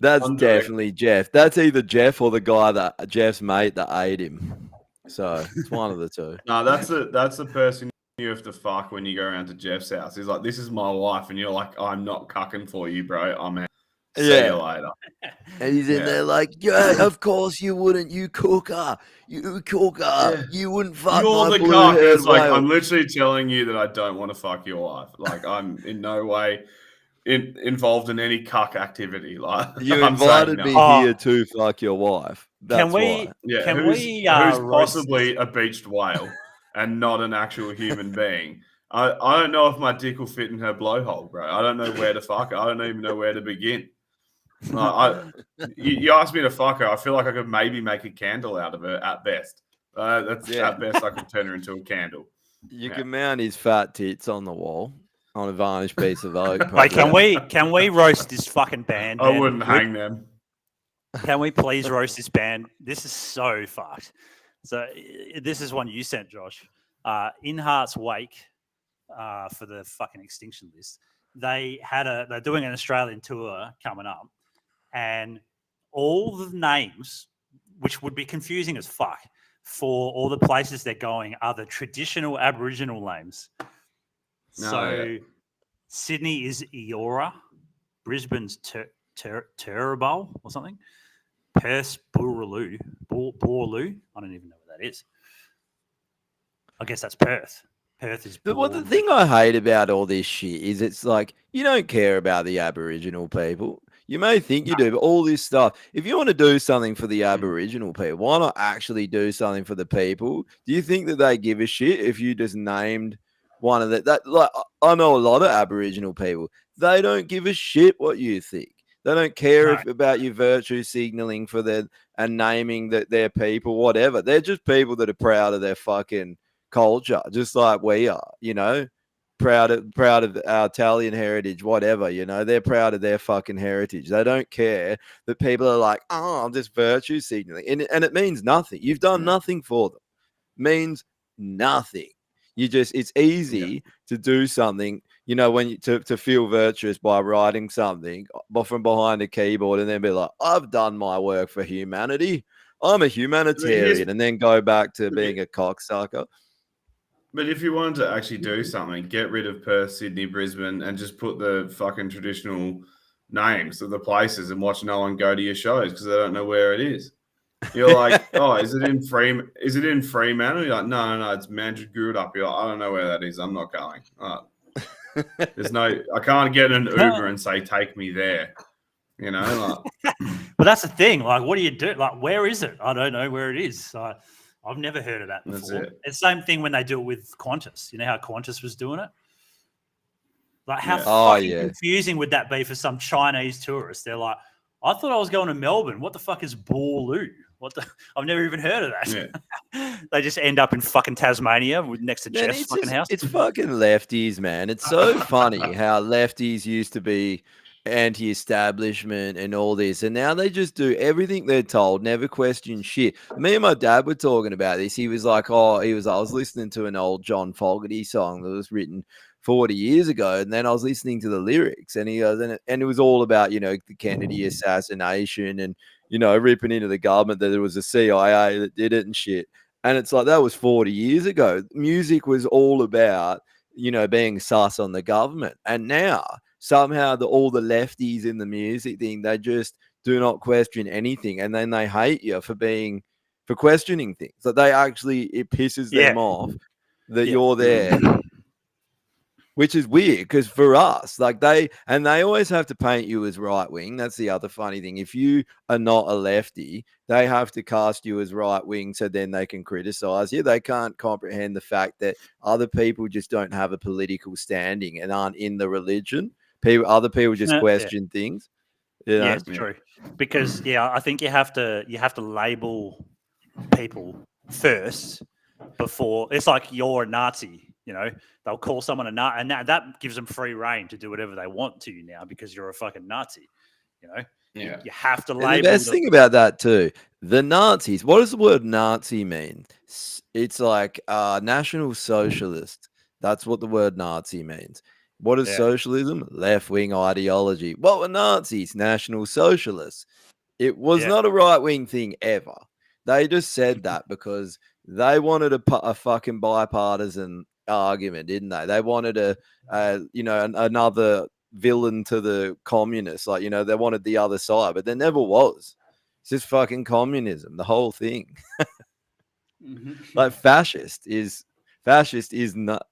That's I'm definitely Jeff. That's either Jeff or the guy that Jeff's mate that ate him. So it's one of the two. No, that's the person you have to fuck when you go around to Jeff's house. He's like, "This is my wife," and you're like, "I'm not cucking for you, bro. I'm out. See Yeah. you later." And he's in Yeah. there like, yeah, of course you wouldn't, you cooker. You cooker. Yeah. You wouldn't fuck You're my the cock. blue-haired It's like whale. I'm literally telling you that I don't want to fuck your wife. Like I'm in no way involved in any cuck activity. Like You I'm invited saying me no. Oh. here to fuck your wife. That's Can we? why. Yeah, Can who's, we? who's roast- possibly a beached whale and not an actual human being? I don't know if my dick will fit in her blowhole, bro. I don't know where to fuck her. I don't even know where to begin. You asked me to fuck her. I feel like I could maybe make a candle out of her at best. That's Yeah. at best I could turn her into a candle. You can mount his fat tits on the wall on a varnished piece of oak. Wait, probably. can we roast this fucking band? I man? wouldn't hang them. Can we please roast this band? This is so fucked. So this is one you sent, Josh. In Heart's wake, for the fucking Extinction List, they're doing an Australian tour coming up, and all the names, which would be confusing as fuck, for all the places they're going are the traditional Aboriginal names. Sydney is Eora, Brisbane's Turrbal or something, Perth's Boorloo. I don't even know what that is. I guess that's Perth. Perth is. But the thing I hate about all this shit is it's like you don't care about the Aboriginal people. You may think you do, but all this stuff, if you want to do something for the Aboriginal people, why not actually do something for the people? Do you think that they give a shit if you just named one of that? Like, I know a lot of Aboriginal people. They don't give a shit what you think. They don't care about your virtue signaling for them and naming that they're people, whatever. They're just people that are proud of their fucking culture, just like we are, you know? Proud of our Italian heritage, whatever, you know, they're proud of their fucking heritage. They don't care that people are like, oh, I'm just virtue signaling. And it means nothing. You've done nothing for them. It means nothing. It's easy to do something, you know, when you to feel virtuous by writing something from behind a keyboard and then be like, I've done my work for humanity. I'm a humanitarian, and then go back to being a cocksucker. But if you wanted to actually do something, get rid of Perth, Sydney, Brisbane, and just put the fucking traditional names of the places and watch no one go to your shows because they don't know where it is. You're like, oh, is it in Fremantle? You're like, no, it's Mandurah. You're like, I don't know where that is. I'm not going. I can't get an Uber and say, take me there. You know, like. But that's the thing. Like, what do you do? Like, where is it? I don't know where it is. I've never heard of that before. It's the same thing when they do it with Qantas. You know how Qantas was doing it? Like, how confusing would that be for some Chinese tourist? They're like, I thought I was going to Melbourne. What the fuck is Boorloo? I've never even heard of that. Yeah. They just end up in fucking Tasmania next to Jeff's fucking house. It's fucking lefties, man. It's so funny how lefties used to be anti-establishment and all this, and now they just do everything they're told, never question shit. Me and my dad were talking about this. He was like, I was listening to an old John Fogerty song that was written 40 years ago, and then I was listening to the lyrics, and he goes, and it was all about, you know, the Kennedy assassination and, you know, ripping into the government, that there was a CIA that did it and shit. And it's like, that was 40 years ago. Music was all about, you know, being sus on the government, and now somehow all the lefties in the music thing, they just do not question anything, and then they hate you for questioning things. That it pisses them off that you're there, which is weird because for us, like they always have to paint you as right wing. That's the other funny thing. If you are not a lefty, they have to cast you as right wing so then they can criticize you. They can't comprehend the fact that other people just don't have a political standing and aren't in the religion. Other people just question things. You know? Yeah, it's true. Because I think you have to label people first before. It's like you're a Nazi. You know, they'll call someone a Nazi, and that gives them free reign to do whatever they want to you now because you're a fucking Nazi. You know, you have to label. And the best thing about that too, the Nazis. What does the word Nazi mean? It's like National Socialist. That's what the word Nazi means. What is socialism? Left-wing ideology. What were Nazis? National Socialists. It was not a right-wing thing ever. They just said that because they wanted a fucking bipartisan argument, didn't they? They wanted another villain to the communists. Like, you know, they wanted the other side, but there never was. It's just fucking communism, the whole thing. Like fascist is not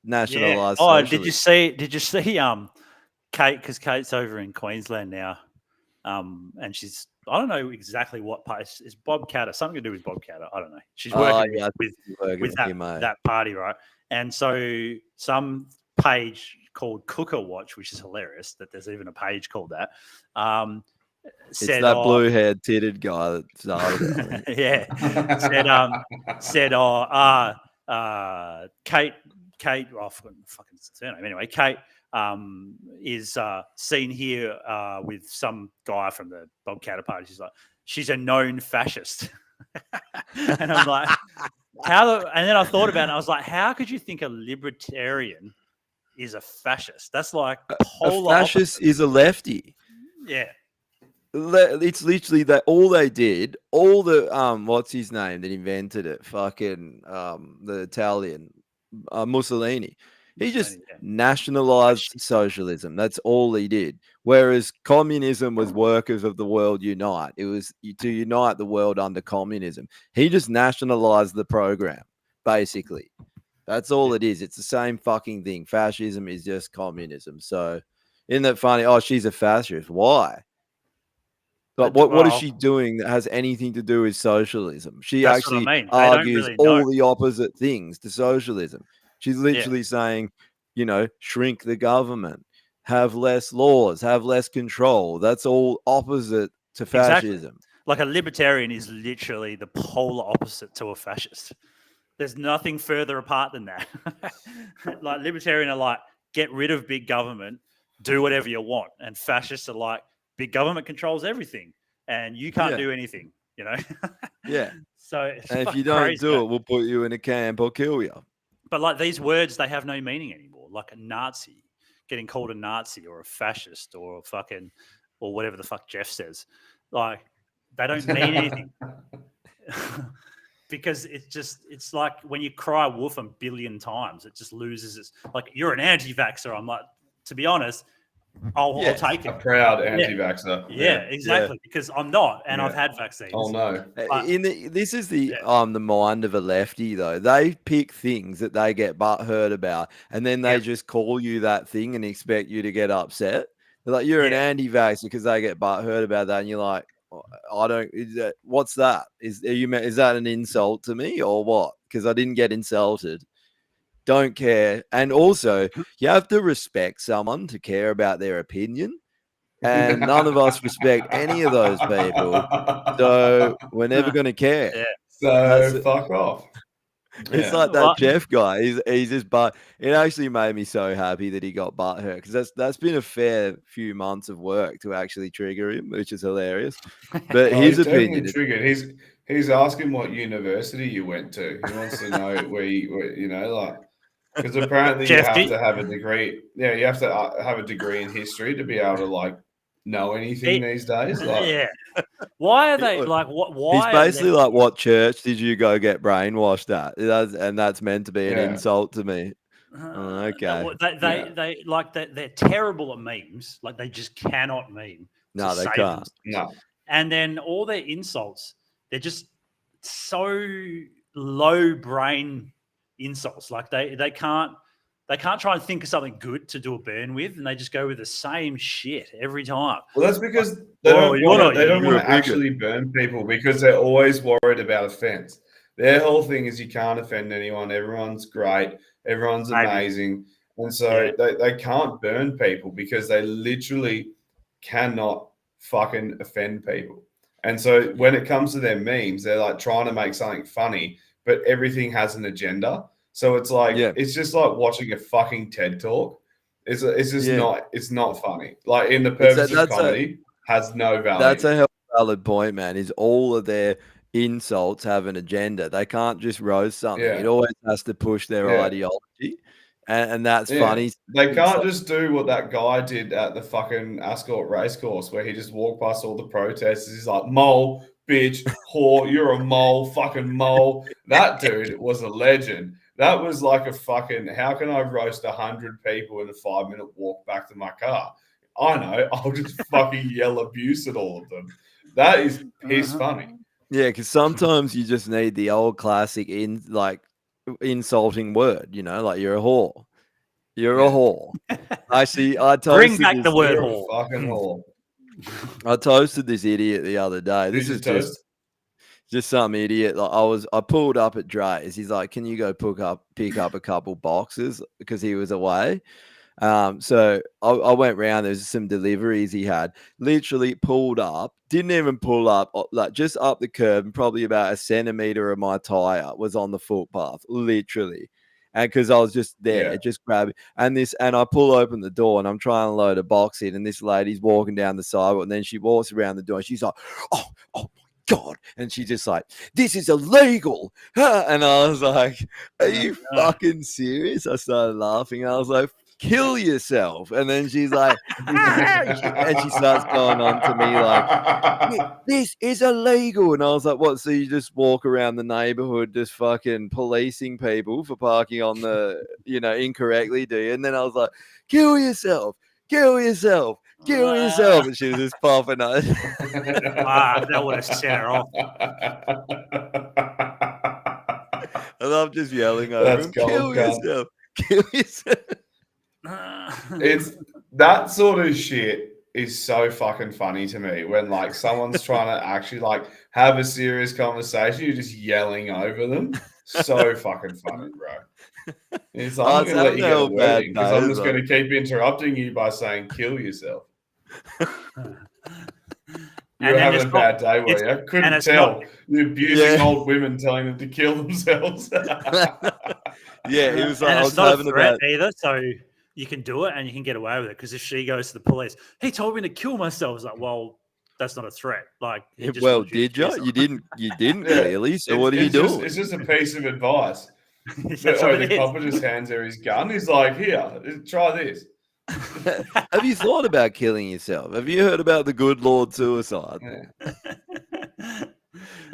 nationalized. Oh, socialism. did you see Kate, because Kate's over in Queensland now, and she's, I don't know exactly what part, is Bob Catter, something to do with Bob Catter, I don't know. She's working with that party, right? And so some page called Cooker Watch, which is hilarious that there's even a page called that, it's that blue-haired titted guy that started it. said Kate, well, I forgot the fucking surname. Anyway, Kate is seen here with some guy from the Bobcat Party. She's like, she's a known fascist. And I'm like, and then I thought about it. I was like, how could you think a libertarian is a fascist? That's like A polar fascist opposite. is a lefty. Yeah. It's literally that all they did, all the what's his name that invented it? Fucking the Italian Mussolini. He just nationalized socialism. That's all he did. Whereas communism was workers of the world unite. It was to unite the world under communism. He just nationalized the program, basically. That's all it is. It's the same fucking thing. Fascism is just communism. So, isn't that funny? Oh, she's a fascist. Why? But what is she doing that has anything to do with socialism? She actually argues all the opposite things to socialism. She's literally saying, shrink the government, have less laws, have less control. That's all opposite to fascism. Exactly. Like a libertarian is literally the polar opposite to a fascist. There's nothing further apart than that. Like libertarian are like, get rid of big government, do whatever you want. And fascists are like, big government controls everything and you can't do anything, Yeah. So it's and if you don't do it, we'll put you in a camp or kill you. But like these words, they have no meaning anymore. Like a Nazi, getting called a Nazi or a fascist or or whatever the fuck Jeff says. Like they don't mean anything. Because it's like when you cry wolf a billion times, it just loses its, like, you're an anti-vaxxer. I'm like, to be honest, I'll take it. A proud anti-vaxxer. Yeah, exactly. Because I'm not, and I've had vaccines. Oh no! This is the mind of a lefty though. They pick things that they get butthurt about, and then they just call you that thing and expect you to get upset. They're like, you're an anti-vaxxer because they get butthurt about that, and you're like, I don't. What's that? Is that an insult to me or what? Because I didn't get insulted. Don't care. And also, you have to respect someone to care about their opinion. And none of us respect any of those people. So we're never going to care. Yeah. So fuck off. It's like that Jeff guy. He's just it actually made me so happy that he got butthurt because that's been a fair few months of work to actually trigger him, which is hilarious. But his opinion is triggered. He's asking what university you went to. He wants to know where because apparently you have to have a degree. Yeah, you have to have a degree in history to be able to know anything these days. Why are they like what? Why? He's basically like, what church did you go get brainwashed at? And that's meant to be an insult to me. Okay. They're terrible at memes. Like they just cannot meme. No, they can't. No. And then all their insults, they're just so low brain insults. Like they can't try and think of something good to do a burn with, and they just go with the same shit every time. Well, that's because they don't want to actually burn people because they're always worried about offense. Their whole thing is you can't offend anyone. Everyone's great. Everyone's amazing. And so they can't burn people because they literally cannot fucking offend people. And so when it comes to their memes, they're like trying to make something funny, but everything has an agenda. So it's like it's just like watching a fucking TED talk. It's just not funny. Like in the purpose of comedy has no value. That's a valid point, man. Is all of their insults have an agenda? They can't just roast something. It always has to push their ideology, and that's funny. They can't just do what that guy did at the fucking Ascot racecourse, where he just walked past all the protesters. He's like, "Mole, bitch, whore, you're a mole, fucking mole." That dude was a legend. That was like a fucking, how can I roast 100 people in a 5-minute walk back to my car? I know, I'll just fucking yell abuse at all of them. That is piss funny. Yeah, because sometimes you just need the old classic insulting word, like you're a whore. You're a whore. Actually, I bring back the word whore. Fucking whore. I toasted this idiot the other day. This is just some idiot. Like I pulled up at Dre's. He's like, "Can you go pick up a couple boxes?" Because he was away, So I went round. There's some deliveries he had. Literally pulled up. Didn't even pull up. Like just up the curb, and probably about a centimeter of my tire was on the footpath. Literally. And because I was just there, just grabbing, and I pull open the door and I'm trying to load a box in, and this lady's walking down the sidewalk, and then she walks around the door and she's like, oh my God. And she's just like, this is illegal. And I was like, are you fucking serious? I started laughing. I was like, kill yourself. And then she's like, and she starts going on to me like, this is illegal. And I was like, what? So you just walk around the neighborhood just fucking policing people for parking on the, incorrectly, do you? And then I was like, kill yourself. Kill yourself. Kill yourself. And she was just popping out. That would have set her off. And I'm just yelling over him, kill yourself. Kill yourself. It's that sort of shit is so fucking funny to me when like someone's trying to actually like have a serious conversation, you're just yelling over them. So fucking funny, bro. It's like, I'm gonna let you get a word in because I'm just gonna keep interrupting you by saying kill yourself. You're having a bad day, were you? I couldn't tell. You're abusing old women, telling them to kill themselves. Yeah, he was like, and I it's was not having a threat about either, so you can do it and you can get away with it. Because if she goes to the police, he told me to kill myself. It's like, well, that's not a threat. Like, well, did you? You didn't really. So what are you doing? It's just a piece of advice. The copper just hands her his gun. He's like, here, try this. Have you thought about killing yourself? Have you heard about the good Lord suicide? Yeah.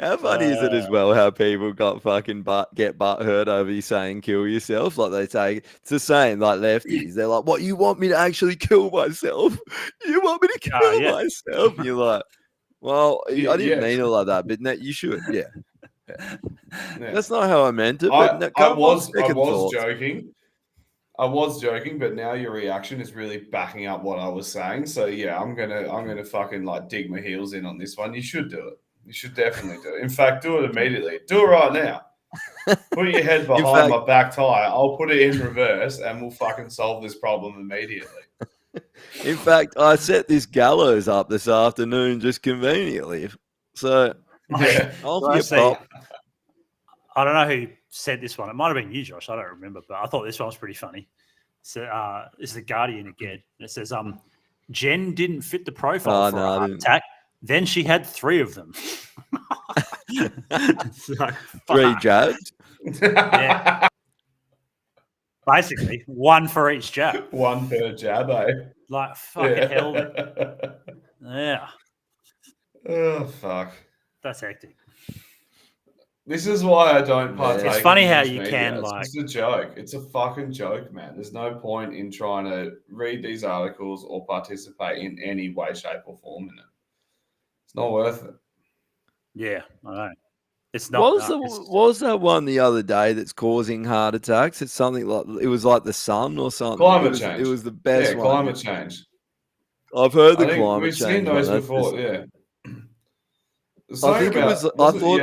How funny is it as well how people got fucking get butt hurt over you saying kill yourself? Like they say, it's the same, like lefties. They're like, what, you want me to actually kill myself? You want me to kill myself? And you're like, well, I didn't mean it like that, but you should, yeah. That's not how I meant it. But I was joking. I was joking, but now your reaction is really backing up what I was saying. So yeah, I'm gonna fucking like dig my heels in on this one. You should do it. You should definitely do it. In fact, do it immediately. Do it right now. Put your head behind my back tire. I'll put it in reverse, and we'll fucking solve this problem immediately. In fact, I set this gallows up this afternoon just conveniently. So I don't know who said this one. It might have been you, Josh. I don't remember, but I thought this one was pretty funny. So it's the Guardian again. It says, Jen didn't fit the profile for a heart attack. Then she had 3 of them. Like, 3 jabs? Yeah. Basically, 1 for each jab. 1 per jab, eh? Like, fucking hell. Yeah. Oh, fuck. That's hectic. This is why I don't partake. It's funny how you can it's like. It's a joke. It's a fucking joke, man. There's no point in trying to read these articles or participate in any way, shape, or form in it. It's not worth it. Yeah, I know. It's not. What was that one the other day that's causing heart attacks? It's something like it was like the sun or something. Climate change. It was the best one. Climate change. I've heard the climate we've change. We've seen those before. Yeah. I think it was. I thought.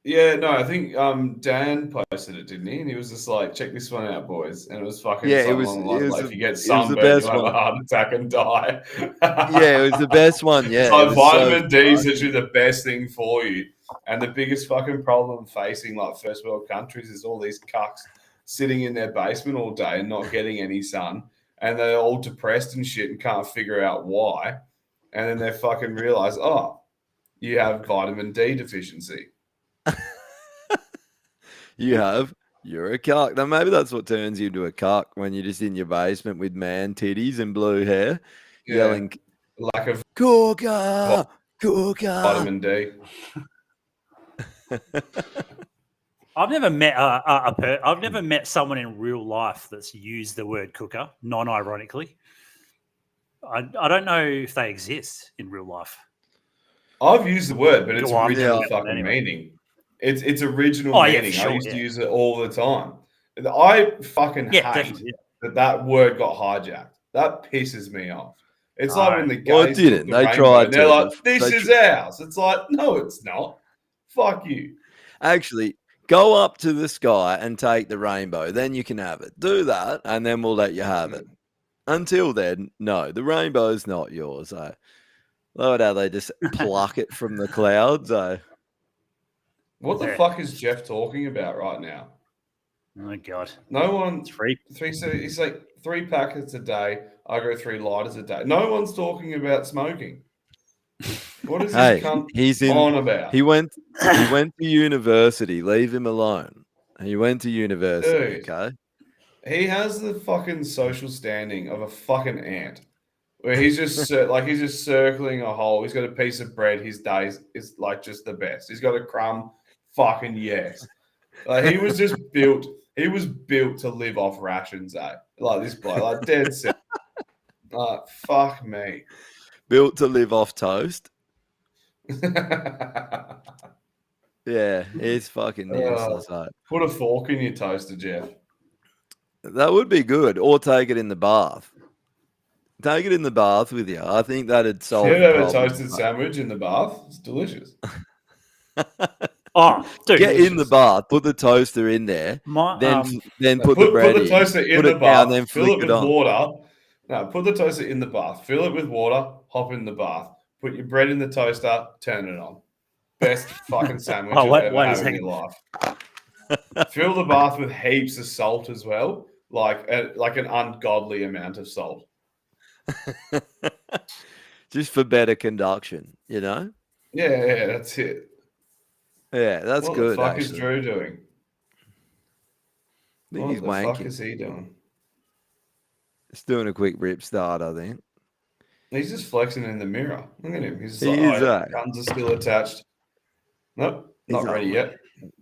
Yeah, no, I think Dan posted it, didn't he? And he was just like, check this one out, boys. And it was fucking if you get sunburned, you have a heart attack and die. Yeah, it was the best one, yeah. Like vitamin D is literally the best thing for you. And the biggest fucking problem facing like first world countries is all these cucks sitting in their basement all day and not getting any sun. And they're all depressed and shit and can't figure out why. And then they fucking realize, oh, you have vitamin D deficiency. You're a cuck. Now maybe that's what turns you into a cuck when you're just in your basement with man titties and blue hair, yelling, lack of cooker. Vitamin D. I've never met I've never met someone in real life that's used the word cooker non-ironically. I don't know if they exist in real life. I've used the word, but it's original fucking meaning. It's original meaning. Sure, I used to use it all the time. I fucking hate that word got hijacked. That pisses me off. It's like when the guys well, it didn't. They tried. They're like, "This is ours." It's like, no, it's not. Fuck you. Actually, Go up to the sky and take the rainbow. Then you can have it. Do that, and then we'll let you have it. Until then, no, the rainbow's not yours. Lord, how they just pluck it from the clouds. What the fuck is Jeff talking about right now? Oh God. No one. Three. So it's like 3 packets a day. I go 3 lighters a day. No one's talking about smoking. What is this cunt on about? He went to university. Leave him alone. He went to university. Dude. Okay. He has the fucking social standing of a fucking ant, where he's just he's just circling a hole. He's got a piece of bread. His days is like just the best. He's got a crumb. Fucking yes. He was just built. He was built to live off rations, like this bloke, like dead set. Fuck me. Built to live off toast. Yeah, it's fucking useless. Put a fork in your toaster, Jeff. That would be good. Or take it in the bath. Take it in the bath with you. I think that'd solve You the have a problem. toasted sandwich in the bath? It's delicious. Oh, dude. Get in the bath, put the toaster in there, then put the bread put the toaster in put the it bath, down, then fill flick it it with on. water. No, put the toaster in the bath, fill it with water, hop in the bath, put your bread in the toaster, turn it on. Best fucking sandwich you've ever had in your life. Fill the bath with heaps of salt as well, like an ungodly amount of salt. Just for better conduction, you know? Yeah, that's it. Yeah, that's what good. What the fuck actually. is Drew doing? I think What he's the wanking. fuck is he doing? He's doing a quick rip start, I think. He's just flexing in the mirror. Look at him. He's He like, is, guns are still attached. Nope, not ready yet.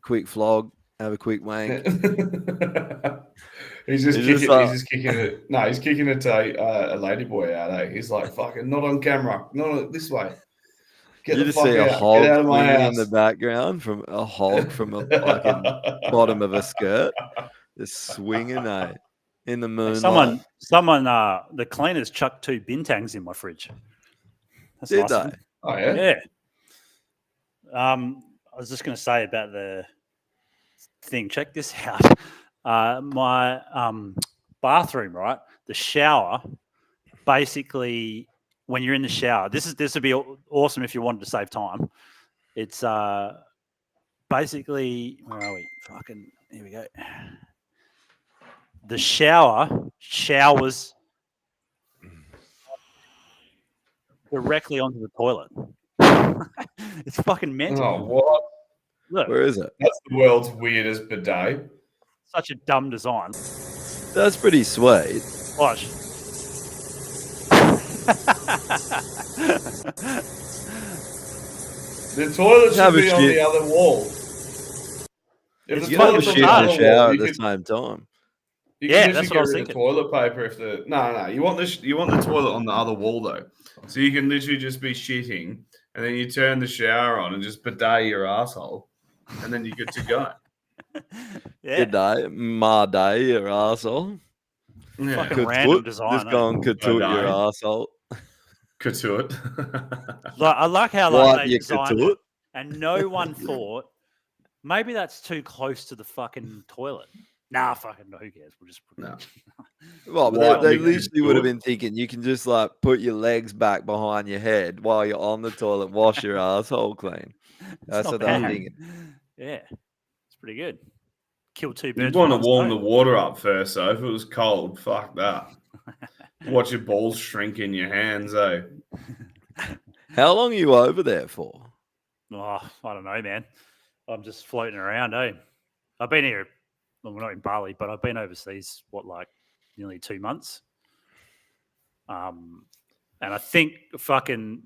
Quick flog, have a quick wank. He's just He's kicking. just He's just kicking it. No, he's kicking it a ladyboy out. He's like, "Fucking not on camera. Not this way. Get You the just fuck see a out. hog Get out of my swinging house." in the background from a fucking bottom of a skirt, just swinging in the moonlight. Someone, the cleaners chucked 2 bintangs in my fridge. That's Did nice of they? them. Oh yeah. Yeah. I was just going to say about the thing. Check this out. My bathroom, right? The shower. Basically, when you're in the shower, this would be awesome if you wanted to save time. It's basically, where are we? Fucking here we go. The shower showers directly onto the toilet. It's fucking mental. Oh what? Look, Where is it? That's the world's weirdest bidet. such a dumb design. That's pretty sweet. Watch. The toilet Have should a be on shit. the other wall. If It's the You can have a toilet's shit on in the other the wall, shower at you the can- same time. You Yeah, can that's literally what I was get rid of thinking. toilet paper if the no. You want the toilet on the other wall though, so you can literally just be shitting, and then you turn the shower on and just bidet your asshole, and then you're good to go. Yeah. Good day, my day, your asshole. Yeah, Fucking random Just design. go and katoot your Bidet. asshole. katoot. I like how Wipe they your designed katoot. it, and no one thought maybe that's too close to the fucking toilet. Nah, fucking who cares? We'll just put No. Well, but Wipe they your literally would have katoot. been thinking you can just like put your legs back behind your head while you're on the toilet, wash your asshole clean. That's not what they're bad. thinking. Yeah, it's pretty good. Kill 2 birds. You'd with want to one warm the stone. water up first, though. If it was cold, fuck that. Watch your balls shrink in your hands, eh? How long are you over there for? Oh, I don't know, man. I'm just floating around, eh? I've been here. Well, we're not in Bali, but I've been overseas. Like nearly 2 months. And I think fucking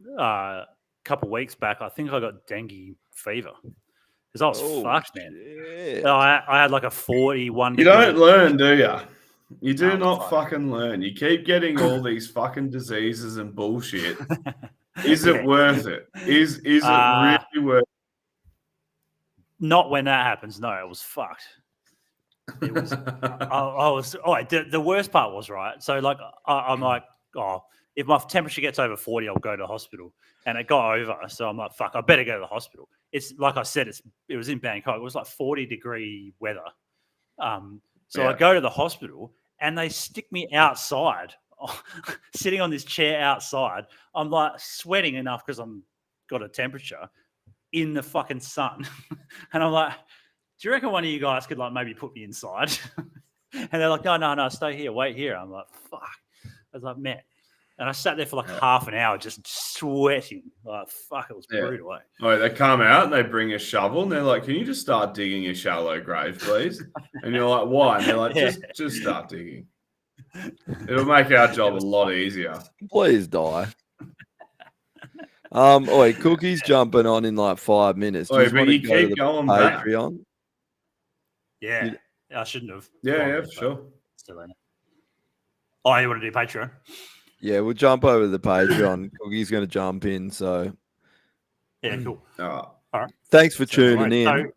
couple weeks back, I think I got dengue fever because I was Oh, fucked, man. shit. I had like a 41. You don't learn, do you? You do No, not fuck. fucking learn. You keep getting all these fucking diseases and bullshit. Is it Yeah. worth it? Is it really worth it? Not when that happens. No, it was fucked. It was. I was. Oh, the worst part was right. So like, I'm like, oh, if my temperature gets over 40, I'll go to the hospital. And it got over, so I'm like, fuck, I better go to the hospital. It's like I said, it was in Bangkok. It was like 40-degree weather. So I go to the hospital, and they stick me outside, sitting on this chair outside. I'm like sweating enough because I'm got a temperature in the fucking sun. And I'm like, do you reckon one of you guys could like maybe put me inside? And they're like, no, stay here, wait here. I'm like, fuck. I was like, man. And I sat there for like half an hour just sweating. Like, fuck, it was brutal. Eh? Oh, they come out and they bring a shovel and they're like, can you just start digging a shallow grave, please? And you're like, why? And they're like, just start digging. It'll make our job a lot easier. Please die. Cookie's jumping on in like 5 minutes. But you keep going back. Patreon? Yeah, I shouldn't have. Yeah, for sure. Still in it. Oh, you want to do Patreon? Yeah, we'll jump over to the Patreon. Cookie's going to jump in, so. Yeah, cool. All right. Thanks for tuning in.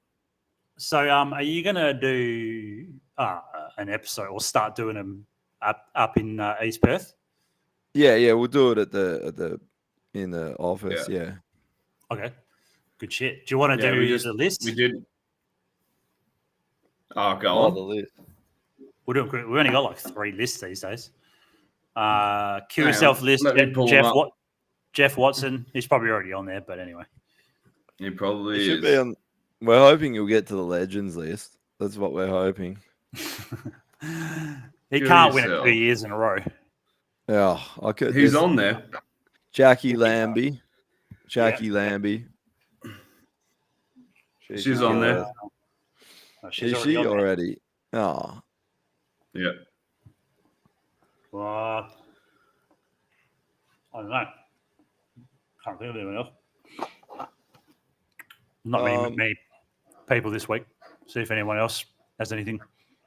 So, are you going to do an episode or start doing them up in East Perth? Yeah, we'll do it in the office. Yeah. Okay. Good shit. Do you want to do the list? We did. Oh, go on. The list. We'll do it quick. We only got like 3 lists these days. Q yourself list. Jeff Watson. He's probably already on there, but anyway. He probably should be on. We're hoping he'll get to the Legends list. That's what we're hoping. He can't win it 2 years in a row. Yeah, I could. He's on there. Jackie Lambie. Lambie. She's on there. Is she already? Oh. Yeah. Well, I don't know. Can't think of anyone else. Not many people this week. See if anyone else has anything.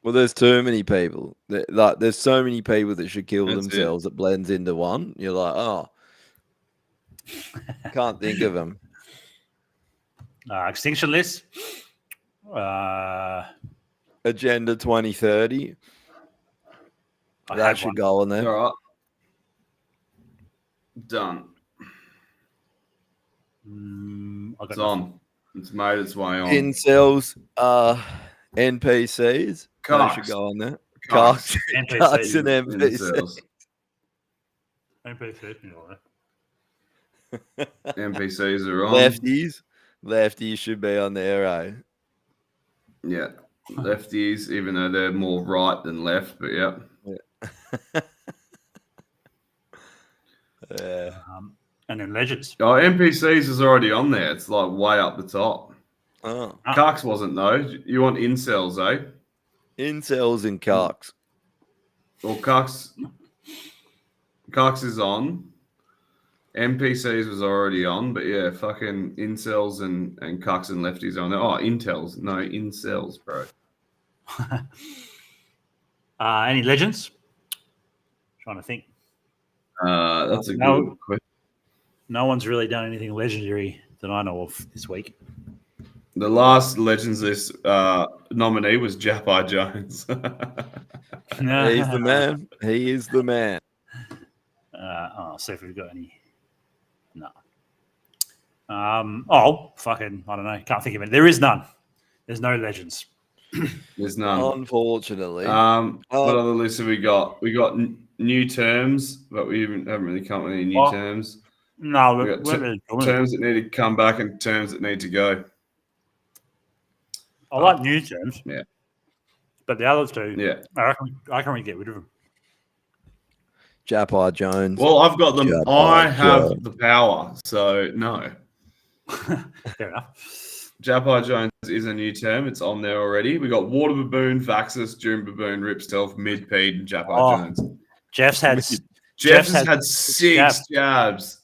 Well, there's too many people. There's so many people that should kill themselves. It blends into one. You're like, oh, can't think of them. Extinction list. Agenda 2030. That should go on there. All right. Done. It's on. It's made its way on. Incels, NPCs. That should go on there. Carks and NPCs. NPCs are on. Lefties should be on there, eh? Yeah. Lefties, even though they're more right than left, but yeah. And then Legends. Oh, NPCs is already on there. It's like way up the top. Oh. Carks wasn't though. You want incels, eh? Incels and Carks. Well, Carks is on. NPCs was already on, but yeah, fucking incels and cucks and lefties on there. Oh, intels. No, incels, bro. Any Legends? Trying to think. That's a good question. No one's really done anything legendary that I know of this week. The last Legends list nominee was Japai Jones. He's the man. He is the man. I'll see if we've got any. No. Fucking, I don't know. Can't think of it. There is none. There's no Legends. There's none. Unfortunately. What other lists have we got? We got new terms, but we haven't really come up with any new terms. No, we got terms that need to come back and terms that need to go. I like new terms. Yeah. But the other two, yeah, I reckon we get rid of them. Japai Jones. Well, I've got them. I have the power, so no. Fair enough. Japai Jones is a new term. It's on there already. We got Water Baboon, Vaxis, Doom Baboon, Ripstelf, Midpeed, and Japai Jones. Jeff's had 6 jabs.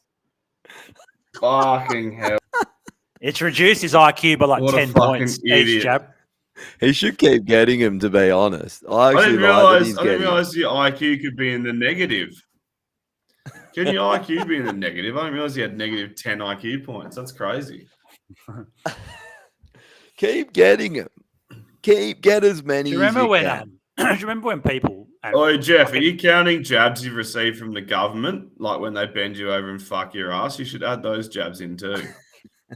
Fucking hell. It's reduced his IQ by like 10 points each jab. He should keep getting him, to be honest. I didn't realize your IQ could be in the negative. Can your IQ be in the negative? I didn't realize he had negative 10 IQ points. That's crazy. Keep getting him. Get as many. Do you remember as you can. Do you remember when people? Oh, Jeff, are you counting jabs you've received from the government? Like when they bend you over and fuck your ass? You should add those jabs in too.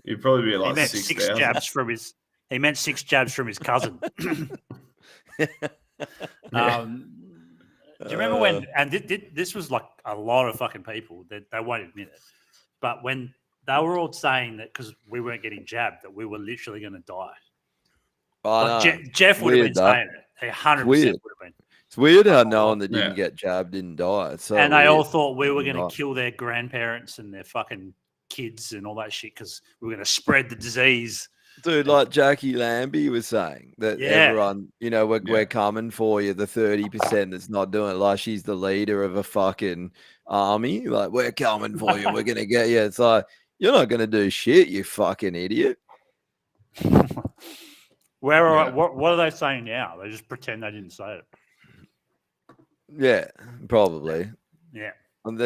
You'd probably be He like meant 6,000. jabs from his. He meant 6 jabs from his cousin. Do you remember when? And this was like a lot of fucking people. They won't admit it, but when they were all saying that because we weren't getting jabbed, that we were literally going to die. Like Jeff would have been saying it. 100% would have been. It's weird how no one that didn't get jabbed didn't die. It's so and they weird. all thought we were going to kill their grandparents and their fucking kids and all that shit because we were going to spread the disease. Dude, like Jackie Lambie was saying that everyone, you know, we're coming for you, the 30% that's not doing it. Like she's the leader of a fucking army. Like, we're coming for you. We're going to get you. It's like, you're not going to do shit, you fucking idiot. What are they saying now? They just pretend they didn't say it. Yeah, probably. Yeah. Well,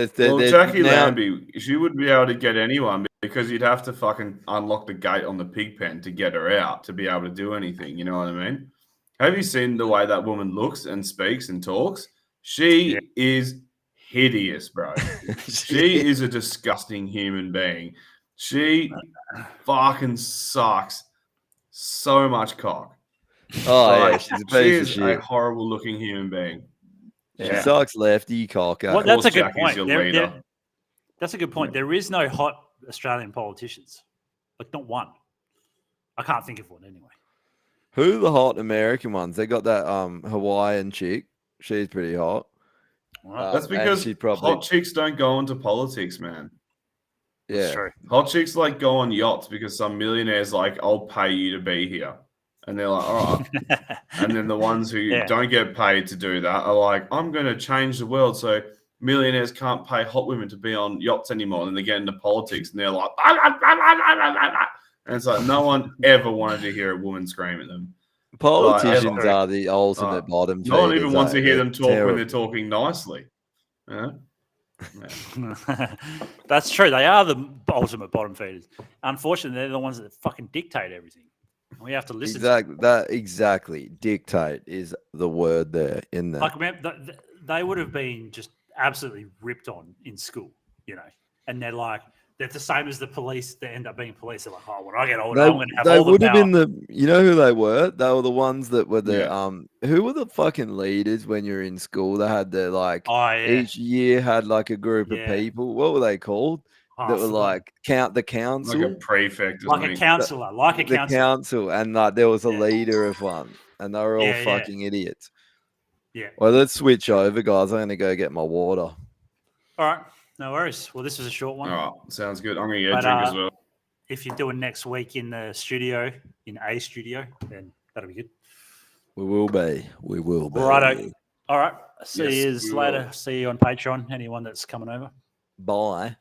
Jackie Lambie, she wouldn't be able to get anyone because you'd have to fucking unlock the gate on the pig pen to get her out to be able to do anything. You know what I mean? Have you seen the way that woman looks and speaks and talks? She is hideous, bro. She is a disgusting human being. She fucking sucks so much cock. Oh, yeah, she's a piece of shit. A horrible looking human being. She sucks lefty cock. Well, that's a good point. That's a good point. There is no hot Australian politicians. Like, not one. I can't think of one anyway. Who are the hot American ones? They got that Hawaiian chick. She's pretty hot. That's because hot chicks don't go into politics, man. Yeah. Hot chicks like go on yachts because some millionaire's like, I'll pay you to be here. And they're like, all right. And then the ones who don't get paid to do that are like, I'm going to change the world so millionaires can't pay hot women to be on yachts anymore. And they get into politics and they're like, and it's like no one ever wanted to hear a woman scream at them. Politicians are the ultimate bottom feeders. No one even wants to hear them talk when they're talking nicely. Yeah. That's true. They are the ultimate bottom feeders. Unfortunately, they're the ones that fucking dictate everything. We have to listen. Exactly. Dictate is the word there in there. Like, remember, they would have been just absolutely ripped on in school, you know, and they're the same as the police. They end up being police. They're like, oh, when I get older, I'm going to have all the power. They would have been you know who they were? They were the ones that were who were the fucking leaders when you're in school? They had each year had like a group of people. What were they called? That were like the council, like a prefect, like a counselor, the council, and like there was a leader of one, and they were all fucking idiots. Yeah. Well, let's switch over, guys. I'm gonna go get my water. All right, no worries. Well, this was a short one. All right, sounds good. I'm gonna get a drink as well. If you're doing next week in the studio, in a studio, then that'll be good. We will be. Righto. All right. See you later. See you on Patreon. Anyone that's coming over. Bye.